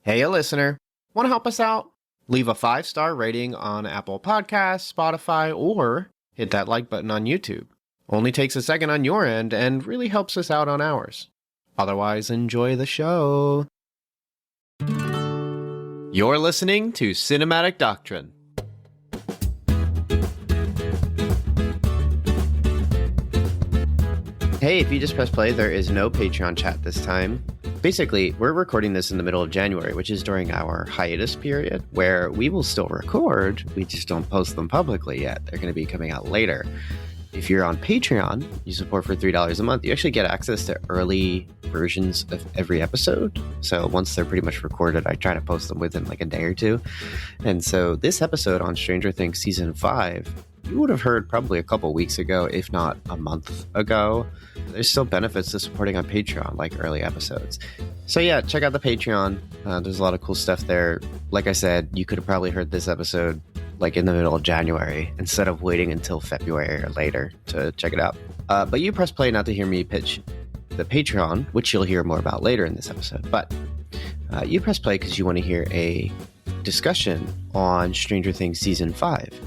Hey, listener. Want to help us out? Leave a 5-star rating on Apple Podcasts, Spotify, or hit that like button on YouTube. Only takes a second on your end and really helps us out on ours. Otherwise, enjoy the show. You're listening to Cinematic Doctrine. Hey, if you just press play, there is no Patreon chat this time. Basically, we're recording this in the middle of January, which is during our hiatus period, where we will still record, we just don't post them publicly yet. They're going to be coming out later. If you're on Patreon, you support for $3 a month, you actually get access to early versions of every episode. So once they're pretty much recorded, I try to post them within like a day or two. And so this episode on Stranger Things Season 5, you would have heard probably a couple weeks ago, if not a month ago. There's still benefits to supporting on Patreon, like early episodes. So yeah, check out the Patreon. There's a lot of cool stuff there. Like I said, you could have probably heard this episode like in the middle of January instead of waiting until February or later to check it out. But you press play not to hear me pitch the Patreon, which you'll hear more about later in this episode. But you press play because you want to hear a discussion on Stranger Things Season 5.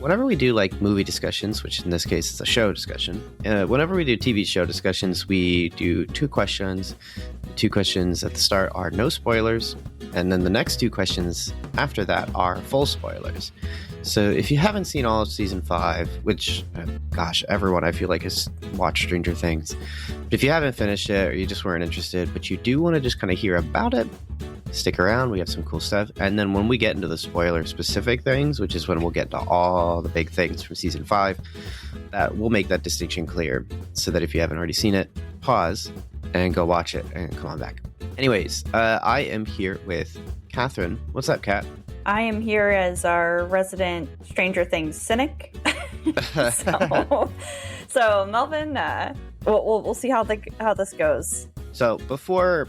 Whenever we do like movie discussions, which in this case is a show discussion, whenever we do TV show discussions, we do two questions. The two questions at the start are no spoilers, and then the next two questions after that are full spoilers. So if you haven't seen all of Season 5, which, gosh, everyone I feel like has watched Stranger Things, but if you haven't finished it or you just weren't interested, but you do want to just kind of hear about it, stick around. We have some cool stuff. And then when we get into the spoiler specific things, which is when we'll get to all the big things from Season 5, that we'll make that distinction clear so that if you haven't already seen it, pause and go watch it and come on back. Anyways, I am here with Kathryn. What's up, Kat? I am here as our resident Stranger Things cynic. so Melvin, we'll see how this goes. So before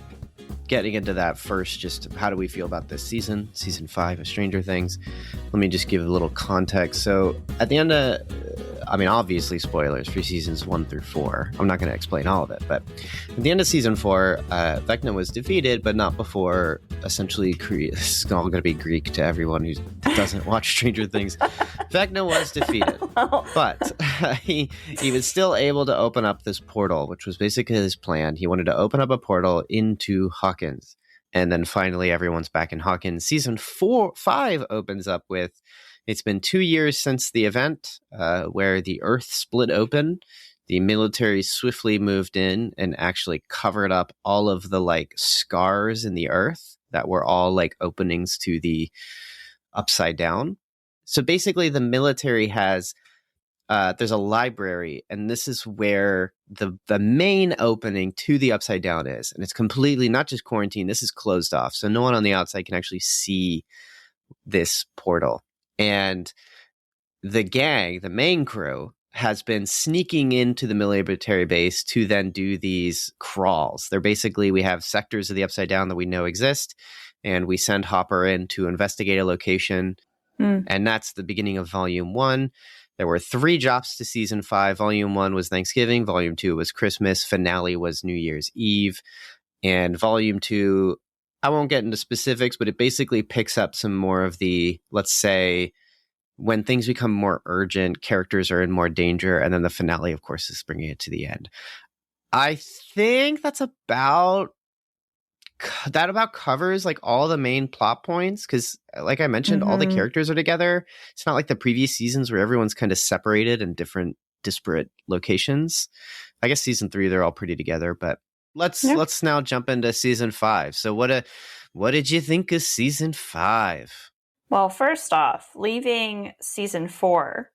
getting into that, first, just how do we feel about this season 5 of Stranger Things? Let me just give a little context. So at the end of, obviously spoilers for seasons 1 through 4. I'm not going to explain all of it, but at the end of season 4, Vecna was defeated, but not before essentially this is all going to be Greek to everyone who doesn't watch Stranger Things. Vecna was defeated, but he was still able to open up this portal, which was basically his plan. He wanted to open up a portal into Hawkins, and then finally everyone's back in Hawkins. Season 5 opens up with, it's been 2 years since the event where the Earth split open. The military swiftly moved in and actually covered up all of the like scars in the Earth that were all like openings to the upside down. So basically the military has, there's a library, and this is where the main opening to the upside down is. And it's completely not just quarantine. This is closed off. So no one on the outside can actually see this portal. And the gang, the main crew, has been sneaking into the military base to then do these crawls. They're basically, we have sectors of the upside down that we know exist, and we send Hopper in to investigate a location. And that's the beginning of Volume 1. There were 3 drops to Season 5. Volume 1 was Thanksgiving. Volume 2 was Christmas. Finale was New Year's Eve. And Volume 2, I won't get into specifics, but it basically picks up some more of the, let's say, when things become more urgent, characters are in more danger, and then the finale, of course, is bringing it to the end. I think that's about covers like all the main plot points, because like I mentioned, all the characters are together. It's not like the previous seasons where everyone's kind of separated in different disparate locations. I guess season 3 they're all pretty together, but let's now jump into season 5. So what did you think of season 5? Well, first off, leaving season 4,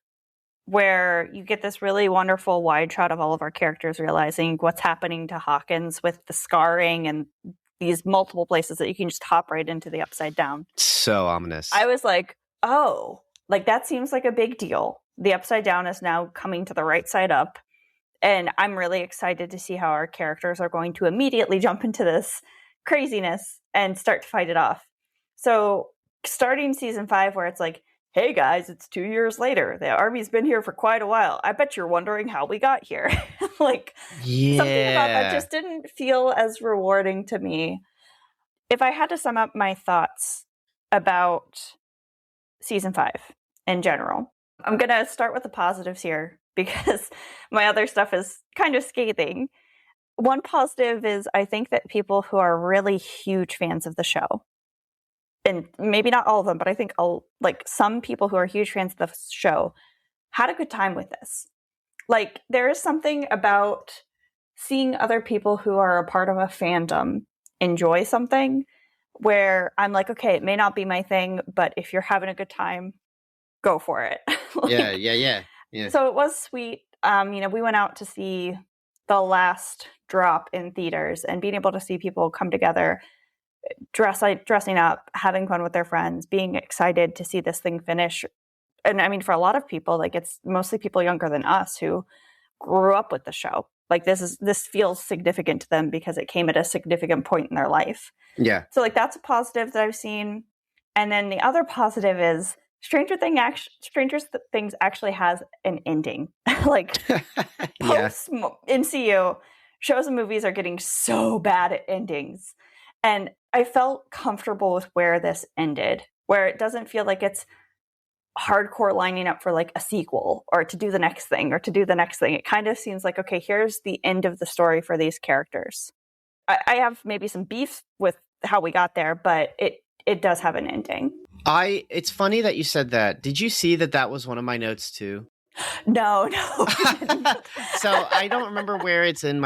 where you get this really wonderful wide shot of all of our characters realizing what's happening to Hawkins with the scarring and these multiple places that you can just hop right into the upside down. So ominous. I was like, oh, like that seems like a big deal. The upside down is now coming to the right side up. And I'm really excited to see how our characters are going to immediately jump into this craziness and start to fight it off. So starting season 5, where it's like, hey guys, it's 2 years later. The army's been here for quite a while. I bet you're wondering how we got here. Something about that just didn't feel as rewarding to me. if I had to sum up my thoughts about season 5 in general, I'm going to start with the positives here because my other stuff is kind of scathing. One positive is I think that people who are really huge fans of the show, and maybe not all of them, but I think like some people who are huge fans of the show had a good time with this. Like, there is something about seeing other people who are a part of a fandom enjoy something where I'm like, okay, it may not be my thing, but if you're having a good time, go for it. Like, yeah. So it was sweet. We went out to see the last drop in theaters, and being able to see people come together, dressing up, having fun with their friends, being excited to see this thing finish. And I mean, for a lot of people, like, it's mostly people younger than us who grew up with the show. Like, this feels significant to them because it came at a significant point in their life. Yeah. So, like, that's a positive that I've seen. And then the other positive is Stranger Things actually has an ending. Like, post MCU, shows and movies are getting so bad at endings. And I felt comfortable with where this ended, where it doesn't feel like it's hardcore lining up for like a sequel or to do the next thing or to do the next thing. It kind of seems like, okay, here's the end of the story for these characters. I have maybe some beef with how we got there, but it does have an ending. It's funny that you said that. Did you see that was one of my notes too? No. So I don't remember where it's in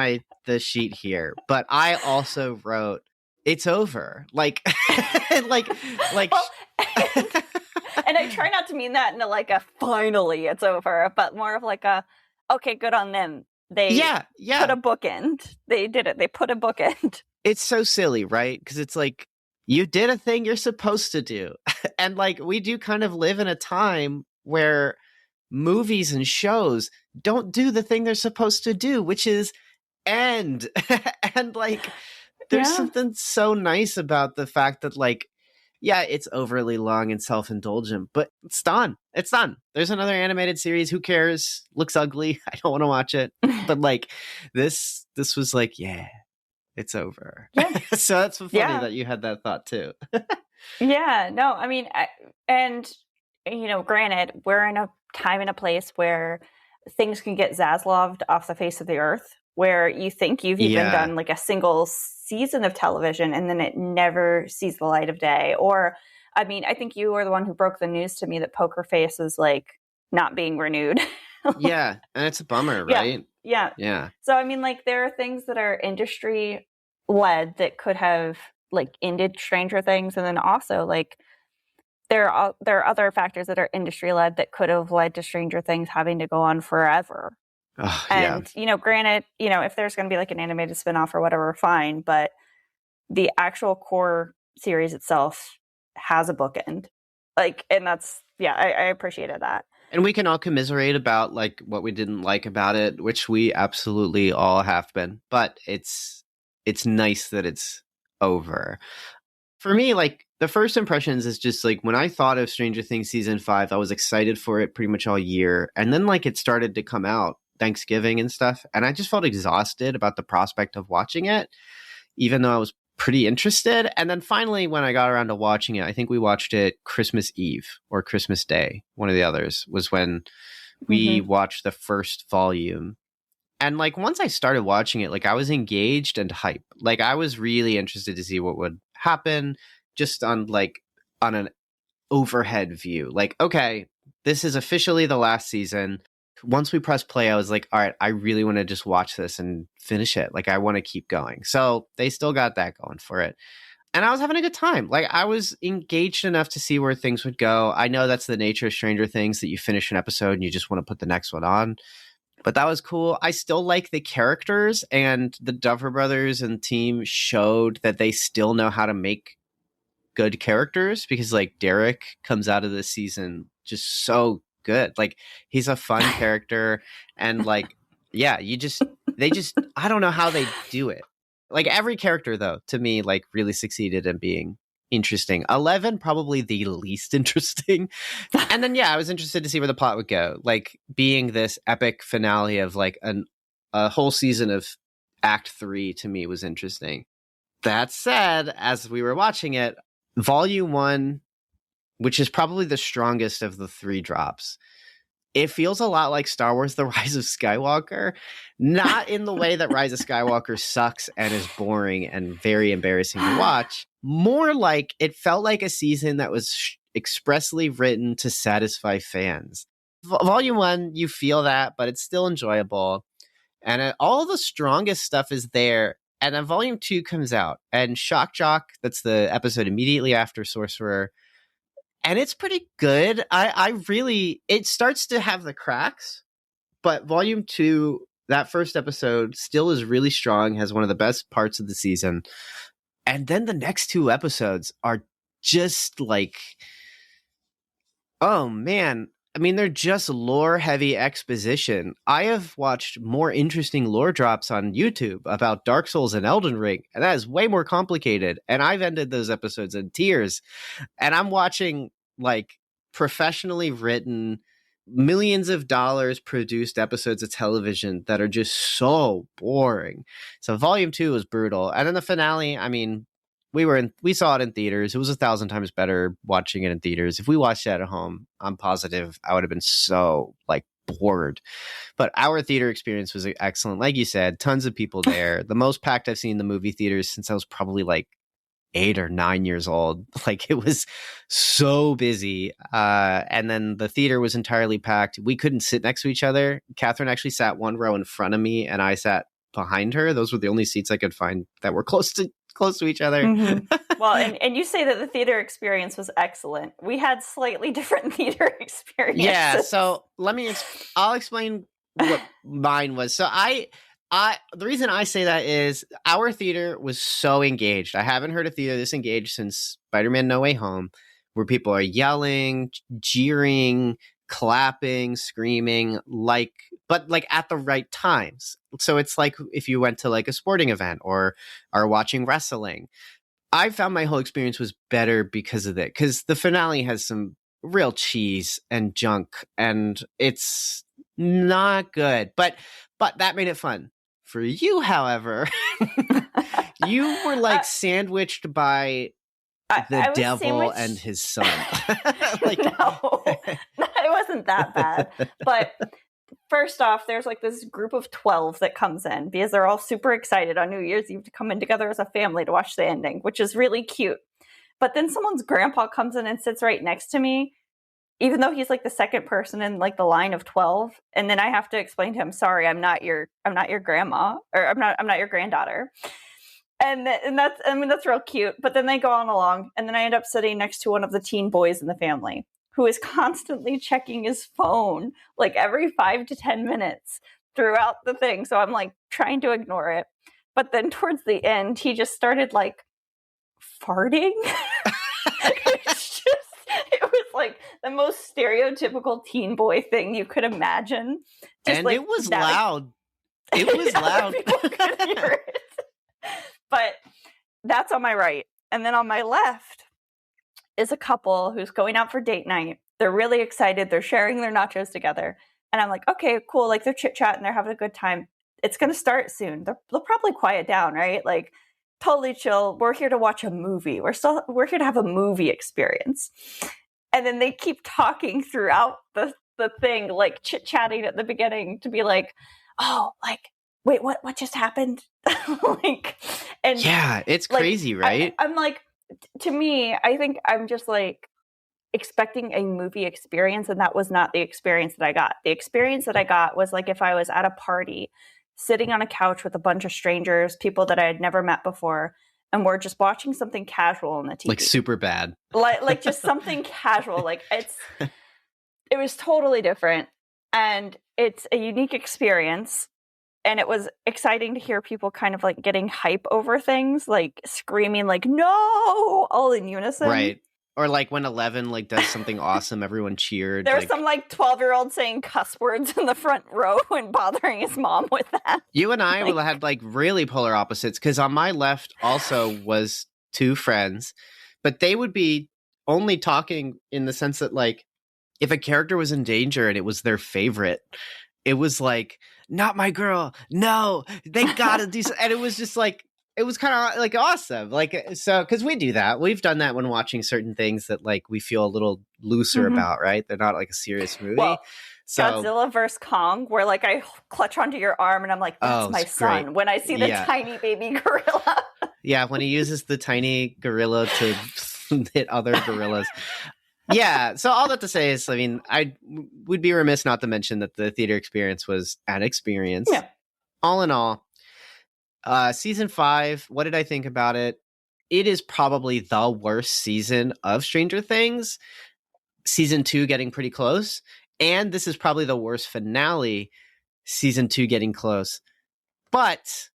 the sheet here, but I also wrote, it's over. Like, well, and I try not to mean that in like a finally it's over, but more of like a, okay, good on them. They put a bookend. They did it. They put a bookend. It's so silly, right? Because it's like, you did a thing you're supposed to do. And like, we do kind of live in a time where movies and shows don't do the thing they're supposed to do, which is end. And like, there's something so nice about the fact that like, yeah, it's overly long and self-indulgent, but it's done. It's done. There's another animated series. Who cares? Looks ugly. I don't want to watch it. But like, this was like, yeah, it's over. Yeah. So that's funny that you had that thought too. Yeah, no, I mean, granted, we're in a time and a place where things can get Zaslaved off the face of the earth, where you think you've even done like a single season of television and then it never sees the light of day. Or, I mean, I think you were the one who broke the news to me that Poker Face is like not being renewed. Yeah, and it's a bummer, right? Yeah. So, I mean, like, there are things that are industry led that could have like ended Stranger Things, and then also like there are other factors that are industry led that could have led to Stranger Things having to go on forever. And granted, if there's going to be like an animated spinoff or whatever, fine, but the actual core series itself has a bookend. Like, and that's I appreciated that. And we can all commiserate about like what we didn't like about it, which we absolutely all have been. But it's nice that it's over. For me, like, the first impressions is just like, when I thought of Stranger Things season 5, I was excited for it pretty much all year. And then like it started to come out Thanksgiving and stuff. And I just felt exhausted about the prospect of watching it, even though I was pretty interested. And then finally, when I got around to watching it, I think we watched it Christmas Eve or Christmas Day. One of the others was when we watched the first volume. And like, once I started watching it, like, I was engaged and hyped. Like, I was really interested to see what would happen, just on an overhead view. Like, okay, this is officially the last season. Once we press play, I was like, all right, I really want to just watch this and finish it. Like, I want to keep going. So they still got that going for it. And I was having a good time. Like, I was engaged enough to see where things would go. I know that's the nature of Stranger Things, that you finish an episode and you just want to put the next one on. But that was cool. I still like the characters, and the Duffer Brothers and team showed that they still know how to make good characters, because like Derek comes out of this season just so good. Like, he's a fun character, and like, yeah, I don't know how they do it. Like, every character though, to me, like, really succeeded in being interesting. 11 probably the least interesting. And then I was interested to see where the plot would go, like, being this epic finale of like a whole season of Act 3 to me was interesting. That said, as we were watching it, Volume 1, which is probably the strongest of the 3 drops, it feels a lot like Star Wars The Rise of Skywalker. Not in the way that Rise of Skywalker sucks and is boring and very embarrassing to watch. More like it felt like a season that was expressly written to satisfy fans. Volume 1, you feel that, but it's still enjoyable. And all the strongest stuff is there. And then Volume 2 comes out. And Shock Jock, that's the episode immediately after Sorcerer, and it's pretty good. I really, it starts to have the cracks, but Volume 2, that first episode, still is really strong, has one of the best parts of the season. And then the next 2 episodes are just like, oh man. I mean, they're just lore-heavy exposition. I have watched more interesting lore drops on YouTube about Dark Souls and Elden Ring, and that is way more complicated. And I've ended those episodes in tears. And I'm watching, like, professionally written, millions of dollars produced episodes of television that are just so boring. So Volume 2 was brutal. And then the finale, I mean, we saw it in theaters. It was 1,000 times better watching it in theaters. If we watched it at home, I'm positive I would have been so, like, bored. But our theater experience was excellent. Like you said, tons of people there. The most packed I've seen the movie theaters since I was probably like 8 or 9 years old. Like, it was so busy. And then the theater was entirely packed. We couldn't sit next to each other. Kathryn actually sat one row in front of me, and I sat behind her. Those were the only seats I could find that were close to each other. Mm-hmm. Well, and you say that the theater experience was excellent. We had slightly different theater experiences. Yeah, so I'll explain what mine was. So the reason I say that is our theater was so engaged. I haven't heard a theater this engaged since Spider-Man No Way Home, where people are yelling, jeering, clapping, screaming, but at the right times. So it's like if you went to like a sporting event or are watching wrestling. I found my whole experience was better because of it, because the finale has some real cheese and junk, and it's not good. But that made it fun. For you, however, you were like sandwiched by the devil and his son. No, it wasn't that bad. But first off, there's like this group of 12 that comes in because they're all super excited on New Year's Eve to come in together as a family to watch the ending, which is really cute. But then someone's grandpa comes in and sits right next to me, even though he's like the second person in like the line of 12. And then I have to explain to him, sorry, I'm not your grandma, or I'm not your granddaughter. And that's real cute. But then they go on along, and then I end up sitting next to one of the teen boys in the family, who is constantly checking his phone like every 5 to 10 minutes throughout the thing. So I'm like trying to ignore it. But then towards the end, he just started like farting. It was like the most stereotypical teen boy thing you could imagine. Just and like, it was loud. It was loud. People could hear it. But that's on my right. And then on my left is a couple who's going out for date night. They're really excited. They're sharing their nachos together. And I'm like, okay, cool. Like, they're chit-chatting. They're having a good time. It's going to start soon. They'll probably quiet down, right? Like, totally chill. We're here to watch a movie. We're here to have a movie experience. And then they keep talking throughout the thing, like chit-chatting at the beginning to be like, oh, like, wait, what just happened? Like, and yeah, it's crazy, right? I'm like, to me, I think I'm just like expecting a movie experience, and that was not the experience that I got. The experience that I got was like if I was at a party, sitting on a couch with a bunch of strangers, people that I had never met before, and we're just watching something casual on the TV. Like super bad. Like just something casual. Like it was totally different, and it's a unique experience. And it was exciting to hear people kind of like getting hype over things, like screaming like, no, all in unison. Right. Or like when 11 like does something awesome, everyone cheered. There's some like 12-year-old saying cuss words in the front row and bothering his mom with that. You and I had like really polar opposites, because on my left also was 2 friends, but they would be only talking in the sense that like if a character was in danger and it was their favorite, it was like, not my girl. No, they gotta do something. And it was just like, it was kind of like awesome. Like, so, because we do that. We've done that when watching certain things that like we feel a little looser about, right? They're not like a serious movie. Well, so Godzilla vs. Kong, where like I clutch onto your arm and I'm like, that's my son. Great. When I see the tiny baby gorilla. Yeah, when he uses the tiny gorilla to hit other gorillas. Yeah, so all that to say is, I mean, I would be remiss not to mention that the theater experience was an experience. Yeah. All in all, season 5, what did I think about it? It is probably the worst season of Stranger Things. Season 2 getting pretty close. And this is probably the worst finale. Season 2 getting close. But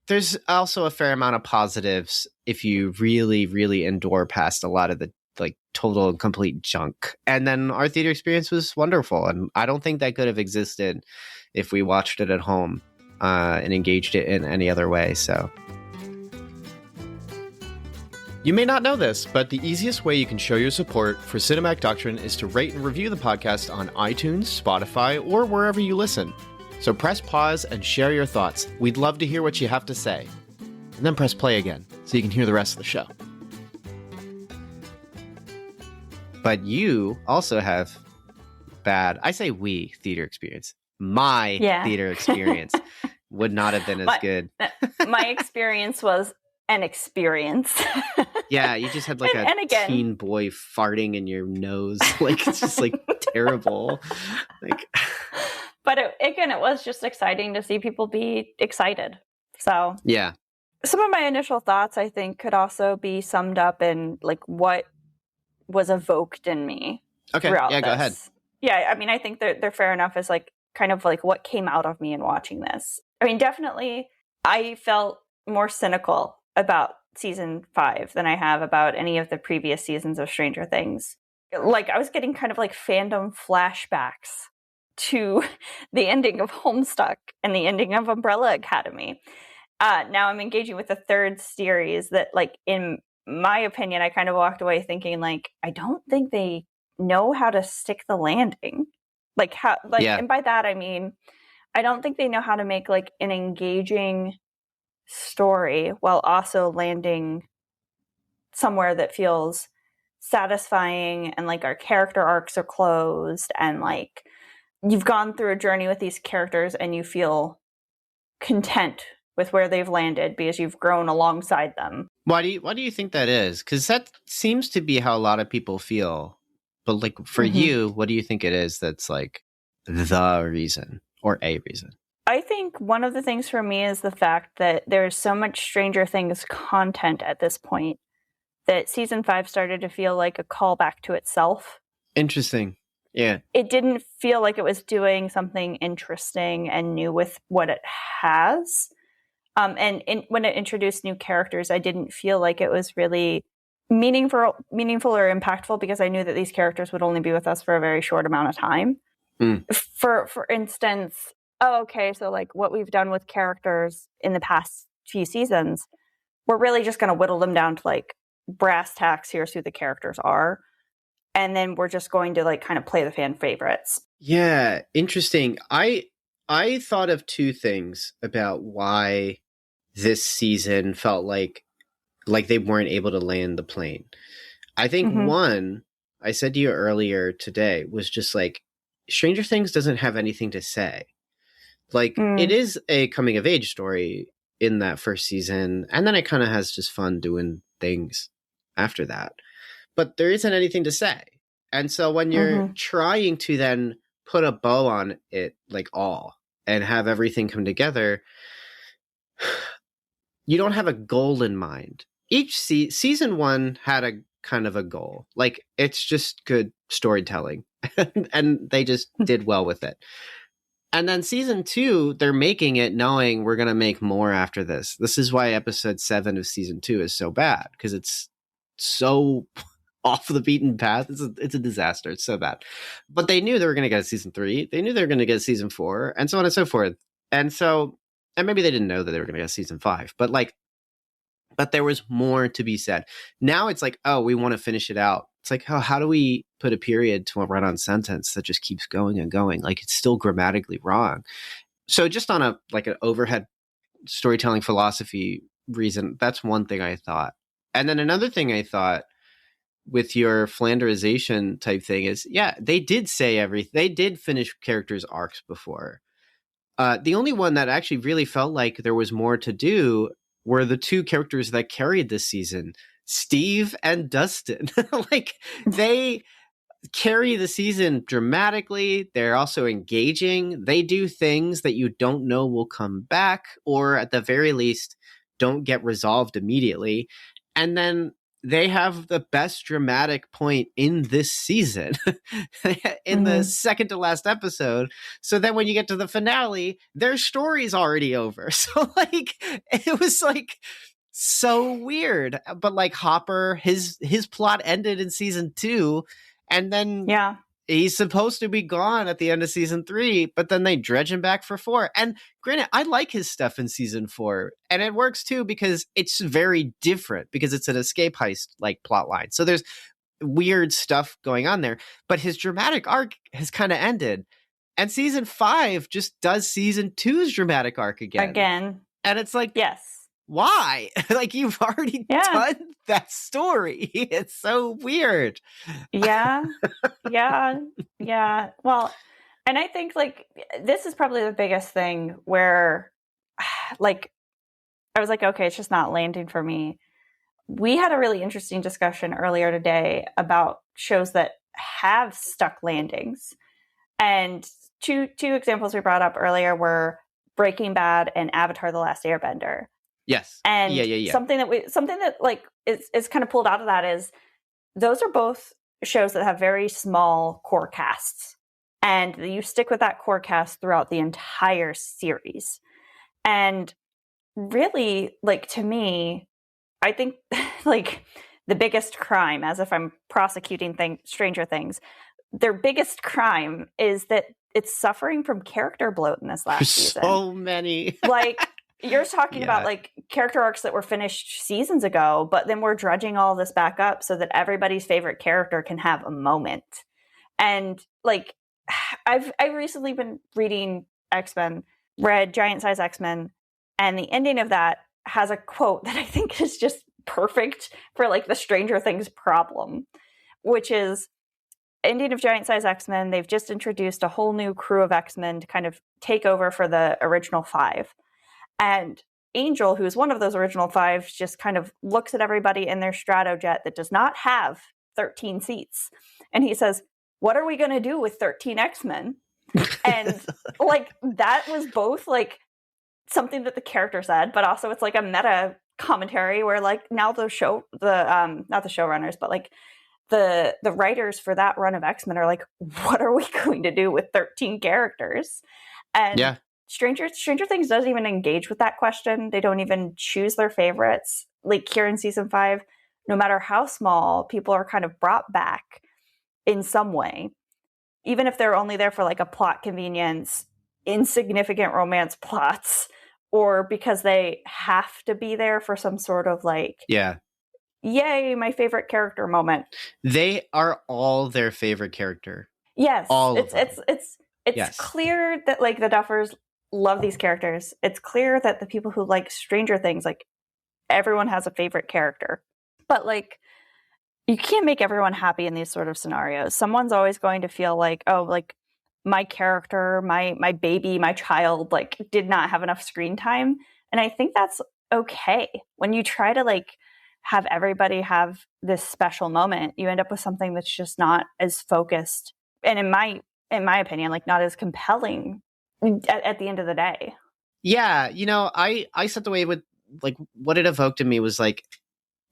there's also a fair amount of positives if you really, really endure past a lot of the like total and complete junk. And then our theater experience was wonderful. And I don't think that could have existed if we watched it at home and engaged it in any other way. So you may not know this, but the easiest way you can show your support for Cinematic Doctrine is to rate and review the podcast on iTunes, Spotify, or wherever you listen. So press pause and share your thoughts. We'd love to hear what you have to say. And then press play again so you can hear the rest of the show. But you also have bad, I say we, theater experience. My theater experience would not have been as good. My experience was an experience. Yeah, you just had like teen boy farting in your nose. Like, it's just like terrible. Like, but it was just exciting to see people be excited. So yeah, some of my initial thoughts, I think, could also be summed up in like what was evoked in me. Okay, yeah, go ahead. Yeah, I mean, I think they're fair enough as like kind of like what came out of me in watching this. I mean, definitely, I felt more cynical about season 5 than I have about any of the previous seasons of Stranger Things. Like, I was getting kind of like fandom flashbacks to the ending of Homestuck and the ending of Umbrella Academy. Now I'm engaging with the third series that, like, in my opinion, I kind of walked away thinking, like, I don't think they know how to stick the landing. Like, how, like, and by that I mean, I don't think they know how to make like an engaging story while also landing somewhere that feels satisfying and like our character arcs are closed and like you've gone through a journey with these characters and you feel content with where they've landed because you've grown alongside them. Why do you think that is? Because that seems to be how a lot of people feel. But like for you, what do you think it is that's like the reason or a reason? I think one of the things for me is the fact that there's so much Stranger Things content at this point that season 5 started to feel like a callback to itself. Interesting. Yeah. It didn't feel like it was doing something interesting and new with what it has. And when it introduced new characters, I didn't feel like it was really meaningful or impactful because I knew that these characters would only be with us for a very short amount of time. For instance, so like what we've done with characters in the past few seasons, we're really just going to whittle them down to like brass tacks. Here's who the characters are. And then we're just going to like kind of play the fan favorites. Yeah, interesting. I thought of two things about why this season felt like they weren't able to land the plane. I think one, I said to you earlier today, was just like Stranger Things doesn't have anything to say. Like it is a coming of age story in that first season, and then it kind of has just fun doing things after that. But there isn't anything to say. And so when you're trying to then put a bow on it, like all, and have everything come together, you don't have a goal in mind. Each season 1 had a kind of a goal. Like, it's just good storytelling. And they just did well with it. And then season 2, they're making it knowing we're going to make more after this. This is why episode 7 of season 2 is so bad, because it's so off the beaten path. It's a disaster. It's so bad. But they knew they were going to get a season 3. They knew they were going to get a season 4, and so on and so forth. And maybe they didn't know that they were going to get a season 5, but there was more to be said. Now it's like, oh, we want to finish it out. It's like, oh, how do we put a period to a run-on sentence that just keeps going and going? Like, it's still grammatically wrong. So just on an overhead storytelling philosophy reason, that's one thing I thought. And then another thing I thought with your Flanderization type thing is, they did say they did finish characters' arcs before. The only one that actually really felt like there was more to do were the two characters that carried this season, Steve and Dustin. Like, they carry the season dramatically. They're also engaging. They do things that you don't know will come back, or at the very least, don't get resolved immediately. And then they have the best dramatic point in this season in the second to last episode. So then when you get to the finale, their story's already over. So like, it was like so weird. But like Hopper, his plot ended in season 2, and then he's supposed to be gone at the end of season 3, but then they dredge him back for 4. And granted, I like his stuff in season 4, and it works too because it's very different, because it's an escape heist like plot line. So there's weird stuff going on there, but his dramatic arc has kind of ended. And season 5 just does season 2's dramatic arc again. And it's like, yes. Why? Like, you've already done that story. It's so weird. Yeah. Well, and I think like this is probably the biggest thing where like I was like, okay, it's just not landing for me. We had a really interesting discussion earlier today about shows that have stuck landings. And two examples we brought up earlier were Breaking Bad and Avatar: The Last Airbender. Yes. And something that like is kind of pulled out of that is those are both shows that have very small core casts, and you stick with that core cast throughout the entire series. And really, like, to me, I think like the biggest crime, as if I'm prosecuting Stranger Things, their biggest crime is that it's suffering from character bloat in this last season. So many. Like, you're talking about like character arcs that were finished seasons ago, but then we're dredging all this back up so that everybody's favorite character can have a moment. And like, I've recently been reading X-Men, read Giant Size X-Men, and the ending of that has a quote that I think is just perfect for like the Stranger Things problem, which is ending of Giant Size X-Men. They've just introduced a whole new crew of X-Men to kind of take over for the original 5. And Angel, who's one of those original 5, just kind of looks at everybody in their Stratojet that does not have 13 seats. And he says, what are we going to do with 13 X-Men? And like, that was both like something that the character said, but also it's like a meta commentary where like now not the showrunners, but like the writers for that run of X-Men are like, what are we going to do with 13 characters? And Stranger Things doesn't even engage with that question. They don't even choose their favorites. Like here in season 5, no matter how small, people are kind of brought back in some way. Even if they're only there for like a plot convenience, insignificant romance plots, or because they have to be there for some sort of like, yay, my favorite character moment. They are all their favorite character. Yes. All of them. It's clear that like the Duffers love these characters. It's clear that the people who like Stranger Things, like everyone has a favorite character. But like, you can't make everyone happy in these sort of scenarios. Someone's always going to feel like, oh, like my character, my baby, my child, like did not have enough screen time. And I think that's okay. When you try to like have everybody have this special moment, you end up with something that's just not as focused. And in my opinion, like not as compelling at the end of the day. Yeah. You know, I stepped away with like what it evoked in me was like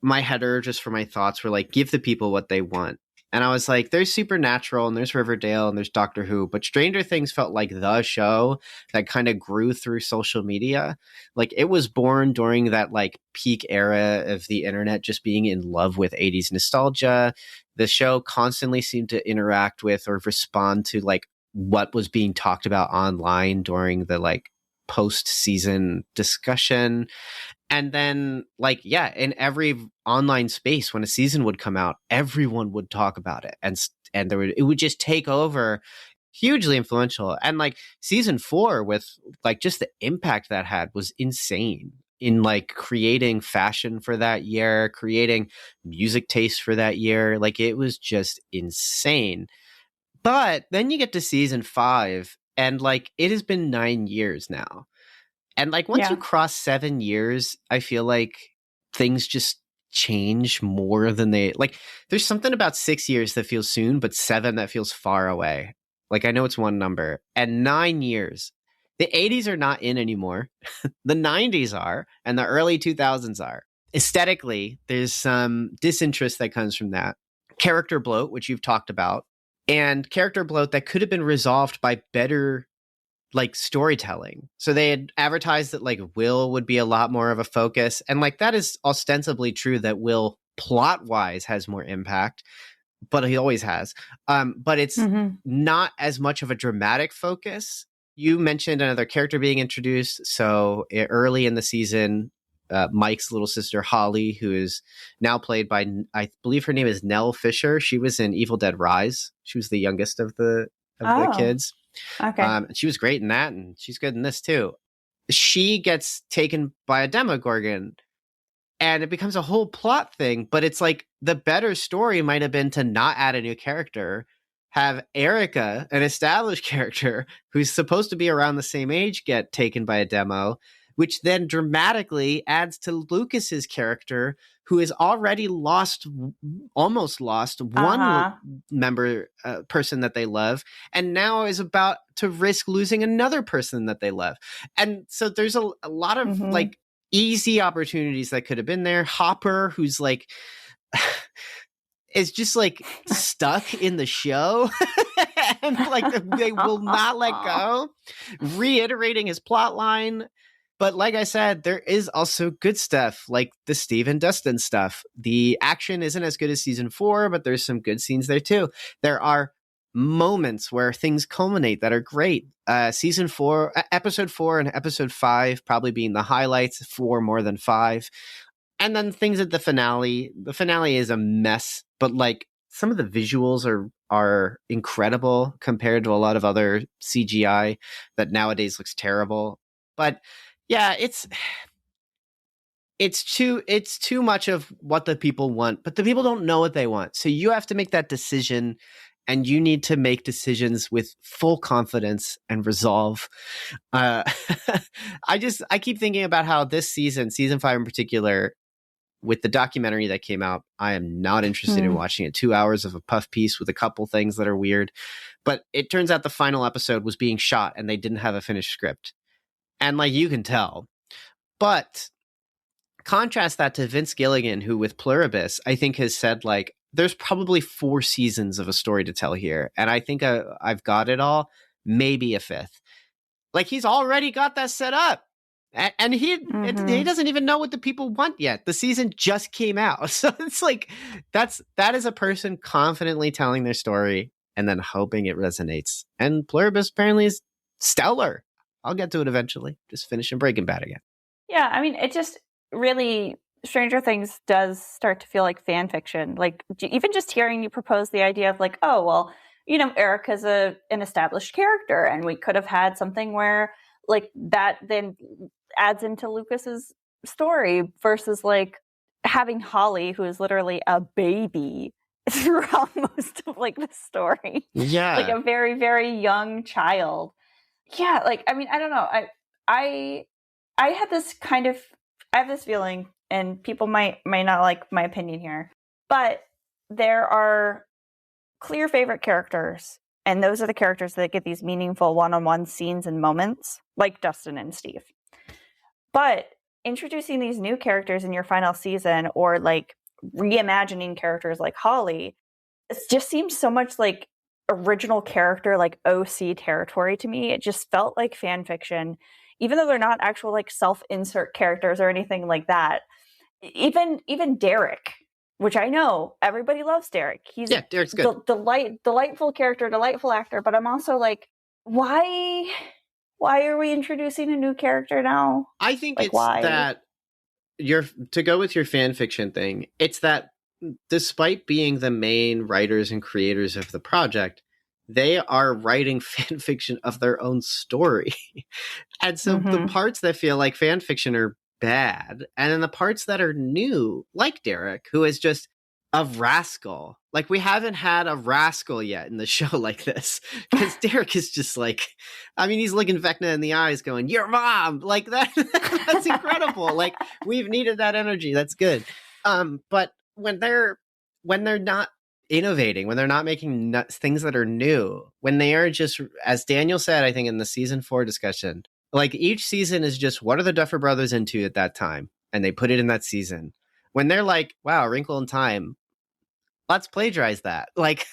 my header just for my thoughts were like, give the people what they want. And I was like, there's Supernatural and there's Riverdale and there's Doctor Who, but Stranger Things felt like the show that kind of grew through social media. Like it was born during that like peak era of the internet just being in love with 80s nostalgia. The show constantly seemed to interact with or respond to like what was being talked about online during the like post-season discussion. And then like, in every online space, when a season would come out, everyone would talk about it. And it would just take over. hugely influential. And like season 4 with like just the impact that had was insane in like creating fashion for that year, creating music taste for that year. Like it was just insane. But then you get to season 5 and like it has been 9 years now. And like once you cross 7 years, I feel like things just change more than they like. There's something about 6 years that feels soon, but 7 that feels far away. Like I know it's one number. And 9 years, the 80s are not in anymore. The 90s are, and the early 2000s are. Aesthetically, there's some disinterest that comes from that. Character bloat, which you've talked about, and character bloat that could have been resolved by better like storytelling. So they had advertised that like Will would be a lot more of a focus. And like that is ostensibly true that Will plot wise has more impact, but he always has. But it's not as much of a dramatic focus. You mentioned another character being introduced. So early in the season, Mike's little sister Holly, who is now played by, I believe her name is Nell Fisher. She was in Evil Dead Rise. She was the youngest of the kids. Okay. She was great in that, and she's good in this too. She gets taken by a Demogorgon, and it becomes a whole plot thing. But it's like the better story might have been to not add a new character, have Erica, an established character who's supposed to be around the same age, get taken by a demo, which then dramatically adds to Lucas's character, who has already almost lost one member, person that they love, and now is about to risk losing another person that they love. And so there's a lot of like easy opportunities that could have been there. Hopper, who's like, is just like stuck in the show. And like they will not let go, reiterating his plot line. But like I said, there is also good stuff, like the Steve and Dustin stuff. The action isn't as good as season 4, but there's some good scenes there too. There are moments where things culminate that are great. Season 4, episode 4 and episode 5 probably being the highlights, 4 more than 5. And then things at the finale. The finale is a mess, but like some of the visuals are incredible compared to a lot of other CGI that nowadays looks terrible. But yeah, it's too much of what the people want, but the people don't know what they want. So you have to make that decision, and you need to make decisions with full confidence and resolve. I keep thinking about how this season 5 in particular, with the documentary that came out, I am not interested in watching it. 2 hours of a puff piece with a couple things that are weird. But it turns out the final episode was being shot and they didn't have a finished script. And like you can tell. But contrast that to Vince Gilligan, who with Pluribus, I think has said like, there's probably 4 seasons of a story to tell here. And I think I've got it all, maybe a 5th. Like he's already got that set up. And he doesn't even know what the people want yet. The season just came out. So it's like, that is a person confidently telling their story and then hoping it resonates. And Pluribus apparently is stellar. I'll get to it eventually. Just finishing Breaking Bad again. Yeah, I mean, it just really, Stranger Things does start to feel like fan fiction. Like, even just hearing you propose the idea of like, oh, well, you know, Erica's an established character, and we could have had something where like that then adds into Lucas's story versus like having Holly, who is literally a baby throughout most of like the story. Yeah. Like a very, very young child. Yeah, like, I mean, I don't know. I had this I have this feeling, and people might not like my opinion here, but there are clear favorite characters, and those are the characters that get these meaningful one-on-one scenes and moments, like Dustin and Steve. But introducing these new characters in your final season, or like reimagining characters like Holly, it just seems so much like original character, like OC territory to me. It just felt like fan fiction, even though they're not actual like self-insert characters or anything like that. Even Derek, which I know everybody loves Derek. Derek's good. Delightful character, delightful actor. But I'm also like, why are we introducing a new character now? I think like, it's why? that to go with your fan fiction thing. It's that despite being the main writers and creators of the project, they are writing fan fiction of their own story. And so the parts that feel like fan fiction are bad, and then the parts that are new, like Derek, who is just a rascal. Like, we haven't had a rascal yet in the show like this, because Derek is just like, I mean, he's looking Vecna in the eyes going, your mom, like that. That's incredible. Like, we've needed that energy. That's good. But when they're not innovating, when they're not making things that are new, when they are just, as Daniel said, I think in the season 4 discussion, like, each season is just, what are the Duffer Brothers into at that time? And they put it in that season. When they're like, wow, Wrinkle in Time, let's plagiarize that. Like,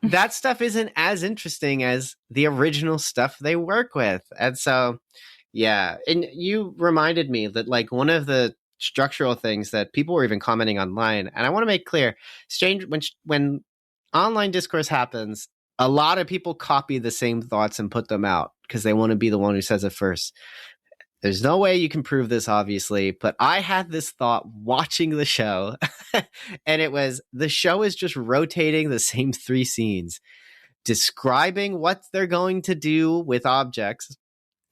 that stuff isn't as interesting as the original stuff they work with. And so, yeah. And you reminded me that, like, one of the structural things that people were even commenting online, and I want to make clear, when online discourse happens, a lot of people copy the same thoughts and put them out because they want to be the one who says it first. There's no way you can prove this, obviously, but I had this thought watching the show, and it was, the show is just rotating the same 3 scenes, describing what they're going to do with objects,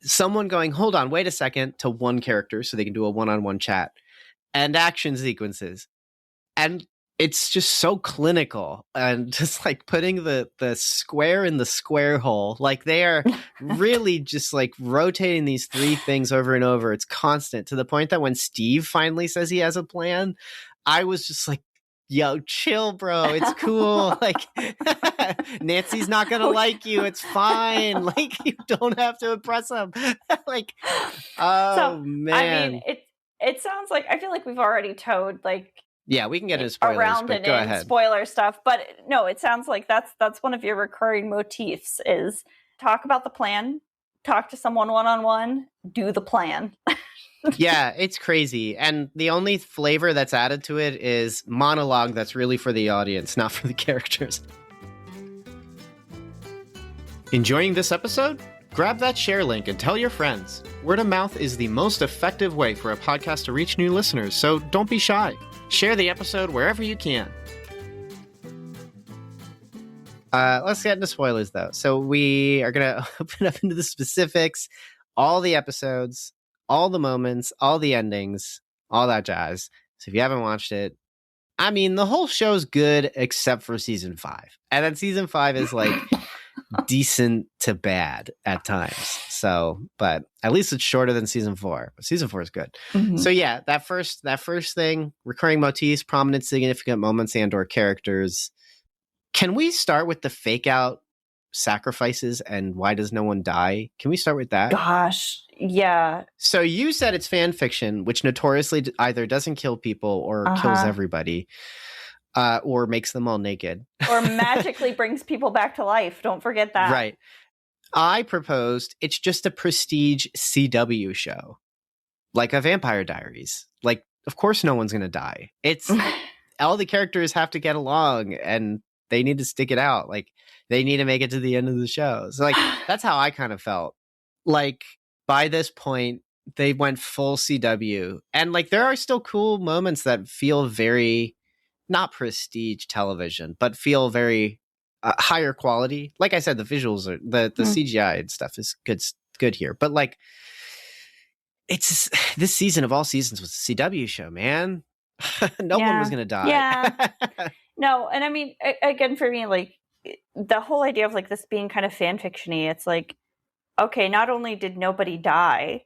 someone going, hold on, wait a second, to one character so they can do a one-on-one chat, and action sequences. And it's just so clinical, and just like putting the square in the square hole. Like, they are really just like rotating these 3 things over and over. It's constant, to the point that when Steve finally says he has a plan, I was just like, yo, chill, bro. It's cool. Like, Nancy's not going to like you. It's fine. Like, you don't have to impress him. Like, oh, so, man. I mean, it sounds like, I feel like we've already towed, like, yeah, we can get into spoilers, around but and go in ahead. Spoiler stuff. But no, it sounds like that's one of your recurring motifs, is talk about the plan, talk to someone one-on-one, do the plan. Yeah, it's crazy. And the only flavor that's added to it is monologue that's really for the audience, not for the characters. Enjoying this episode? Grab that share link and tell your friends. Word of mouth is the most effective way for a podcast to reach new listeners, so don't be shy. Share the episode wherever you can. Let's get into spoilers, though. So we are going to open up into the specifics, all the episodes, all the moments, all the endings, all that jazz. So if you haven't watched it, I mean, the whole show's good except for season 5. And then season 5 is like decent to bad at times. So, but at least it's shorter than season 4. But season 4 is good. Mm-hmm. So yeah, that first thing, recurring motifs, prominent, significant moments, and/or characters. Can we start with the fake out sacrifices and why does no one die? Can we start with that? Gosh, yeah. So you said it's fan fiction, which notoriously either doesn't kill people or kills everybody. Or makes them all naked. Or magically brings people back to life. Don't forget that. Right. I proposed it's just a prestige CW show. Like a Vampire Diaries. Like, of course no one's going to die. It's all the characters have to get along and they need to stick it out. Like, they need to make it to the end of the show. So, like, that's how I kind of felt. Like, by this point, they went full CW. And, like, there are still cool moments that feel very... not prestige television, but feel very higher quality. Like I said, the visuals are the CGI and stuff is good here. But like, it's this season of all seasons was a CW show, man. No one was gonna die. Yeah. No, and I mean, again, for me, like the whole idea of like this being kind of fan fiction-y, it's like, okay, not only did nobody die,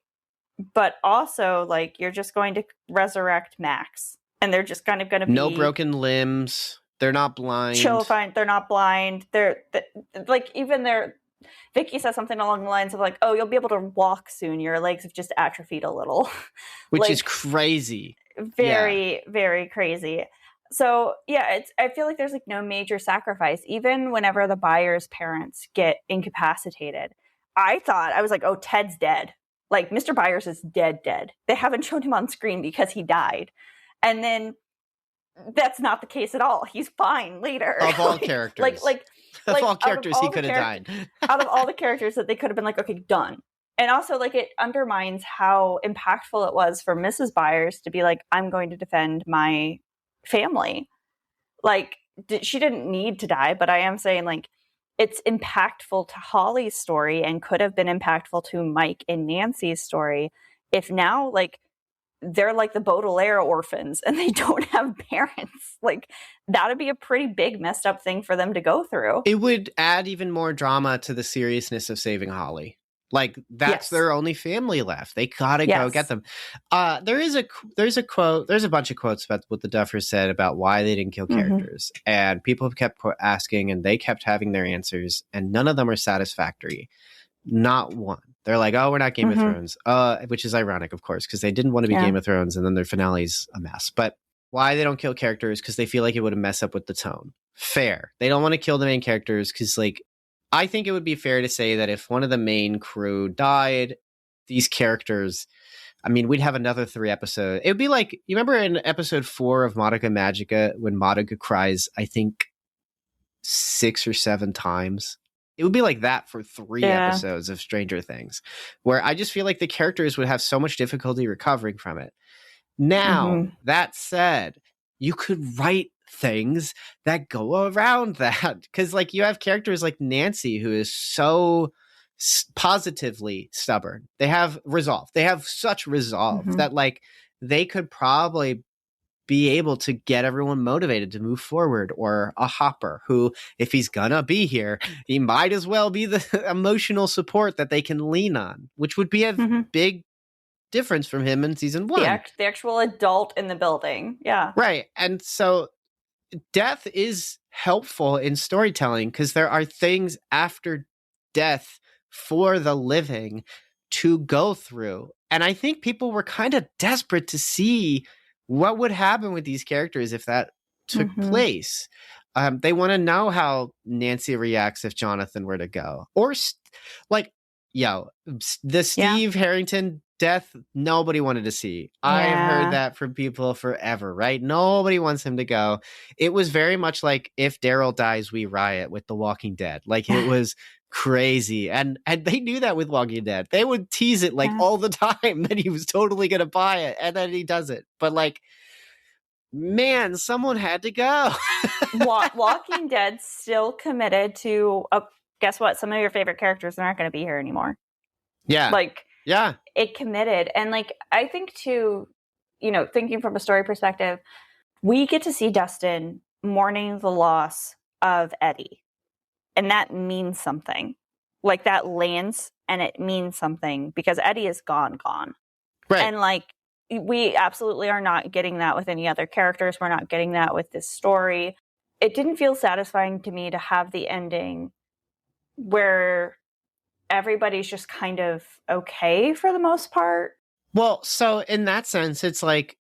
but also like you're just going to resurrect Max. And they're just kind of going to be... no broken limbs. They're not blind. Chill, fine. They're not blind. They're like, even Vicky says something along the lines of like, oh, you'll be able to walk soon. Your legs have just atrophied a little. Which like, is crazy. Very, very crazy. So, yeah, I feel like there's like no major sacrifice. Even whenever the buyer's parents get incapacitated, I was like, oh, Ted's dead. Like, Mr. Byers is dead. They haven't shown him on screen because he died. And then that's not the case at all. He's fine later. Of all characters. Of all characters, he could have died. Out of all the characters that they could have been like, okay, done. And also, like, it undermines how impactful it was for Mrs. Byers to be like, I'm going to defend my family. Like, she didn't need to die, but I am saying, like, it's impactful to Holly's story and could have been impactful to Mike and Nancy's story if now, like, they're like the Baudelaire orphans and they don't have parents. Like, that would be a pretty big messed up thing for them to go through. It would add even more drama to the seriousness of saving Holly. Like, that's their only family left. They gotta go get them. There's a quote. There's a bunch of quotes about what the Duffers said about why they didn't kill characters, and people have kept asking, and they kept having their answers, and none of them are satisfactory. Not one. They're like, oh, we're not Game of Thrones, which is ironic, of course, because they didn't want to be Game of Thrones, and then their finale's a mess. But why they don't kill characters? Because they feel like it would mess up with the tone. Fair. They don't want to kill the main characters because, like, I think it would be fair to say that if one of the main crew died, these characters, I mean, we'd have another 3 episodes. It would be like, you remember in episode 4 of Madoka Magica when Madoka cries, I think 6 or 7 times? It would be like that for 3 episodes of Stranger Things, where I just feel like the characters would have so much difficulty recovering from it. Now, that said, you could write things that go around that, because, like, you have characters like Nancy, who is so positively stubborn. They have resolve. They have such resolve that, like, they could probably be able to get everyone motivated to move forward. Or a Hopper, who, if he's gonna be here, he might as well be the emotional support that they can lean on, which would be a big difference from him in season 1. The actual adult in the building. Yeah. Right. And so death is helpful in storytelling because there are things after death for the living to go through. And I think people were kind of desperate to see what would happen with these characters if that took place. They want to know how Nancy reacts if Jonathan were to go. Or, the Steve Harrington death, nobody wanted to see. I've heard that from people forever, right? Nobody wants him to go. It was very much like if Daryl dies, we riot with The Walking Dead. Like, it was crazy. And they knew that with Walking Dead. They would tease it like all the time that he was totally going to buy it, and then he does it. But, like, man, someone had to go. Walking Dead still committed to, guess what? Some of your favorite characters are not going to be here anymore. Yeah. Like, it committed. And, like, I think too, you know, thinking from a story perspective, we get to see Dustin mourning the loss of Eddie. And that means something. Like, that lands and it means something because Eddie is gone. Right. And, like, we absolutely are not getting that with any other characters. We're not getting that with this story. It didn't feel satisfying to me to have the ending where everybody's just kind of okay for the most part. Well, so in that sense, it's like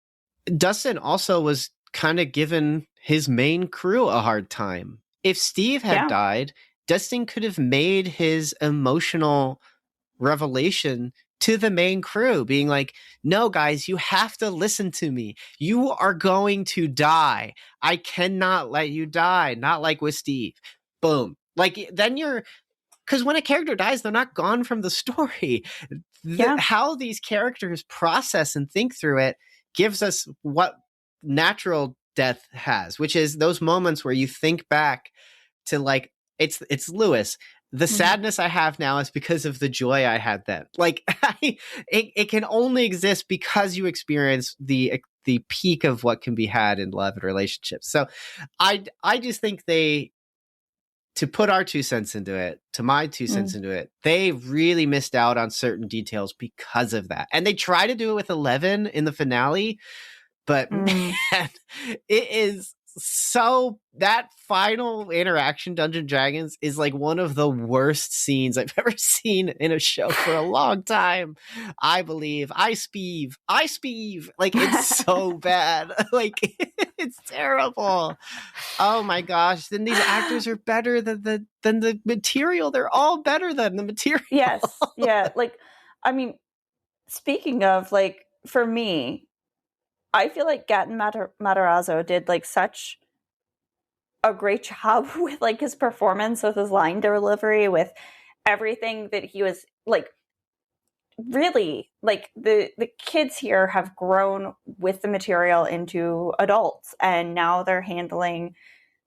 Dustin also was kind of giving his main crew a hard time. If Steve had died, Dustin could have made his emotional revelation to the main crew, being like, no, guys, you have to listen to me. You are going to die. I cannot let you die. Not like with Steve. Boom. Like, then you're, because when a character dies, they're not gone from the story. How these characters process and think through it gives us what natural death has, which is those moments where you think back to, like, it's Lewis. The sadness I have now is because of the joy I had then. Like, it can only exist because you experience the peak of what can be had in love and relationships. So I just think to put our 2 cents into it, to my 2 cents into it, they really missed out on certain details because of that. And they try to do it with 11 in the finale, but man, it is so, that final interaction, Dungeons & Dragons, is like one of the worst scenes I've ever seen in a show for a long time. I believe. I speeve. Like, it's so bad. Like, it's terrible. Oh my gosh. Then these actors are better than the material. They're all better than the material. Yes. Yeah. Like, I mean, speaking of, like, for me, I feel like Gaten Matarazzo did, like, such a great job with, like, his performance, with his line delivery, with everything that he was, like, really, like, the kids here have grown with the material into adults, and now they're handling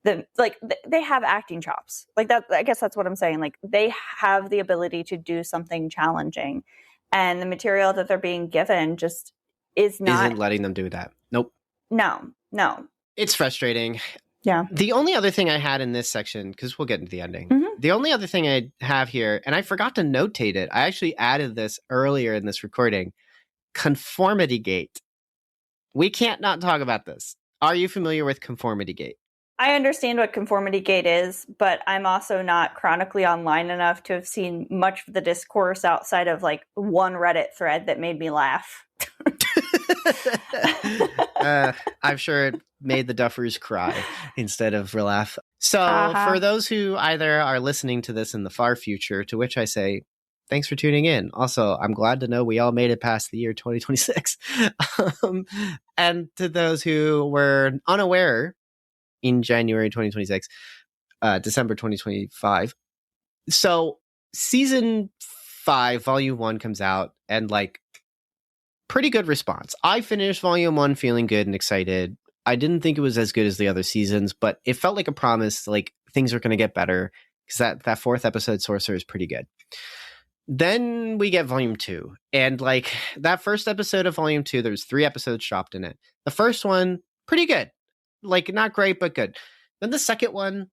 they have acting chops. Like that, I guess that's what I'm saying. Like they have the ability to do something challenging, and the material that they're being given just isn't letting them do that. Nope. No. It's frustrating. Yeah. The only other thing I had in this section, because we'll get into the ending, the only other thing I have here, and I forgot to notate it, I actually added this earlier in this recording, conformity gate. We can't not talk about this. Are you familiar with conformity gate? I understand what conformity gate is, but I'm also not chronically online enough to have seen much of the discourse outside of like one Reddit thread that made me laugh. I'm sure it made the Duffers cry instead of laugh. So for those who either are listening to this in the far future, to which I say, thanks for tuning in. Also, I'm glad to know we all made it past the year 2026. And to those who were unaware in January 2026, December 2025. So season 5, volume 1 comes out and like pretty good response. I finished volume 1 feeling good and excited. I didn't think it was as good as the other seasons, but it felt like a promise, like things are going to get better because that 4th episode, Sorcerer, is pretty good. Then we get volume 2, and like that first episode of volume 2, there's 3 episodes dropped in it. The first one, pretty good. Like not great, but good. Then the second one,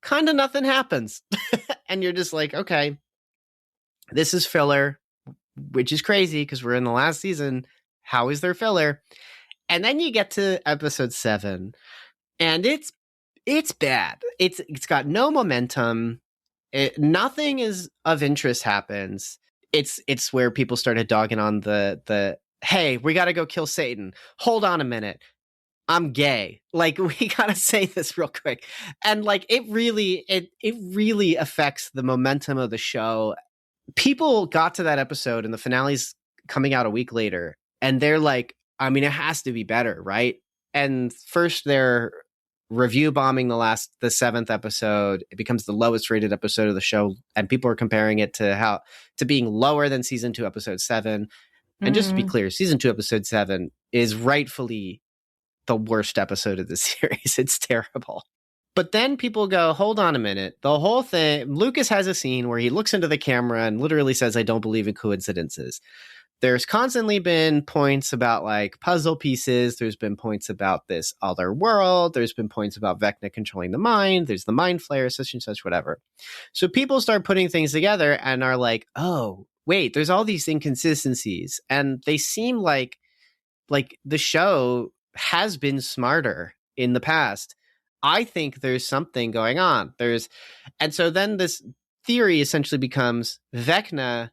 kind of nothing happens. And you're just like, okay, this is filler, which is crazy because we're in the last season. How is there filler? And then you get to episode 7, and it's bad. It's got no momentum. Nothing is of interest happens. It's where people started dogging on the hey, we got to go kill Satan. Hold on a minute. I'm gay. Like, we gotta say this real quick. And like, it really affects the momentum of the show. People got to that episode and the finale's coming out a week later, and they're like, I mean, it has to be better, right? And first they're review bombing the 7th episode. It becomes the lowest rated episode of the show, and people are comparing it to being lower than season 2, episode 7. And just to be clear, season 2, episode 7 is rightfully the worst episode of the series. It's terrible. But then people go, hold on a minute. The whole thing, Lucas has a scene where he looks into the camera and literally says, I don't believe in coincidences. There's constantly been points about like puzzle pieces. There's been points about this other world. There's been points about Vecna controlling the mind. There's the mind flayer, such and such, whatever. So people start putting things together and are like, oh, wait, there's all these inconsistencies. And they seem like the show has been smarter in the past. I think there's something going on. And so then this theory essentially becomes Vecna,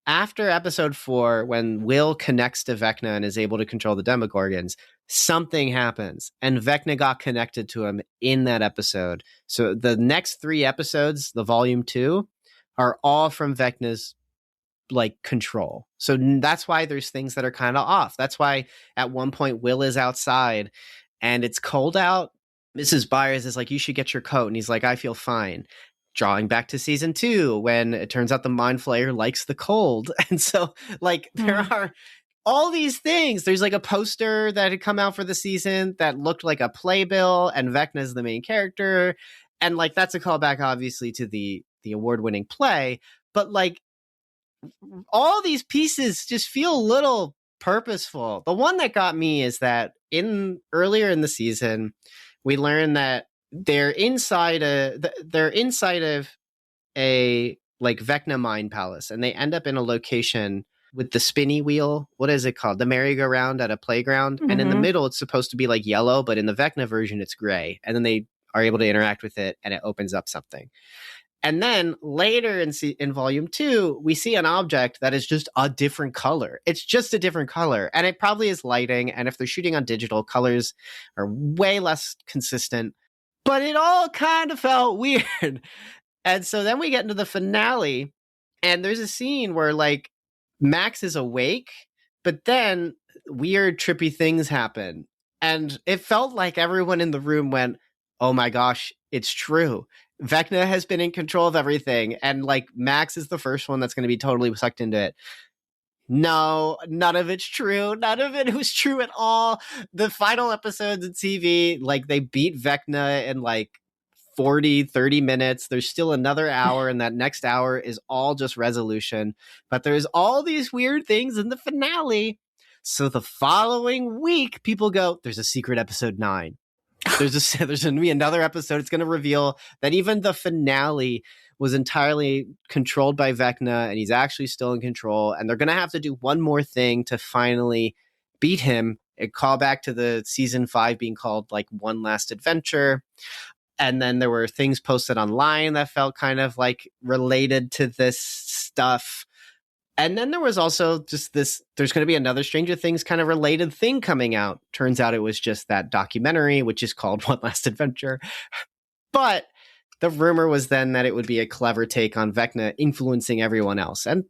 after episode 4, when Will connects to Vecna and is able to control the Demogorgons, something happens. And Vecna got connected to him in that episode. So the next 3 episodes, the volume 2, are all from Vecna's like control. So that's why there's things that are kind of off. That's why at one point Will is outside and it's cold out. Mrs. Byers is like, you should get your coat. And he's like, I feel fine. Drawing back to season 2, when it turns out the mind flayer likes the cold. And so like there are all these things. There's like a poster that had come out for the season that looked like a playbill, and Vecna's the main character. And like, that's a callback obviously to the award-winning play. But like, all these pieces just feel a little purposeful. The one that got me is that earlier in the season, we learned that they're inside of a like Vecna Mind Palace, and they end up in a location with the spinny wheel. What is it called? The merry-go-round at a playground. And in the middle, it's supposed to be like yellow, but in the Vecna version, it's gray. And then they are able to interact with it, and it opens up something. And then later in volume 2, we see an object that is just a different color. It's just a different color. And it probably is lighting. And if they're shooting on digital, colors are way less consistent. But it all kind of felt weird. And so then we get into the finale, and there's a scene where like Max is awake, but then weird, trippy things happen. And it felt like everyone in the room went, oh my gosh, it's true. Vecna has been in control of everything, and like Max is the first one that's going to be totally sucked into it. No, none of it's true. None of it was true at all. The final episodes of TV, like they beat Vecna in like 40, 30 minutes. There's still another hour, and that next hour is all just resolution. But there's all these weird things in the finale. So the following week, people go, there's a secret episode 9. There's going to be another episode. It's going to reveal that even the finale was entirely controlled by Vecna, and he's actually still in control. And they're going to have to do one more thing to finally beat him. A call back to the season 5 being called like One Last Adventure. And then there were things posted online that felt kind of like related to this stuff. And then there was also just this, there's going to be another Stranger Things kind of related thing coming out. Turns out it was just that documentary, which is called One Last Adventure. But the rumor was then that it would be a clever take on Vecna influencing everyone else. And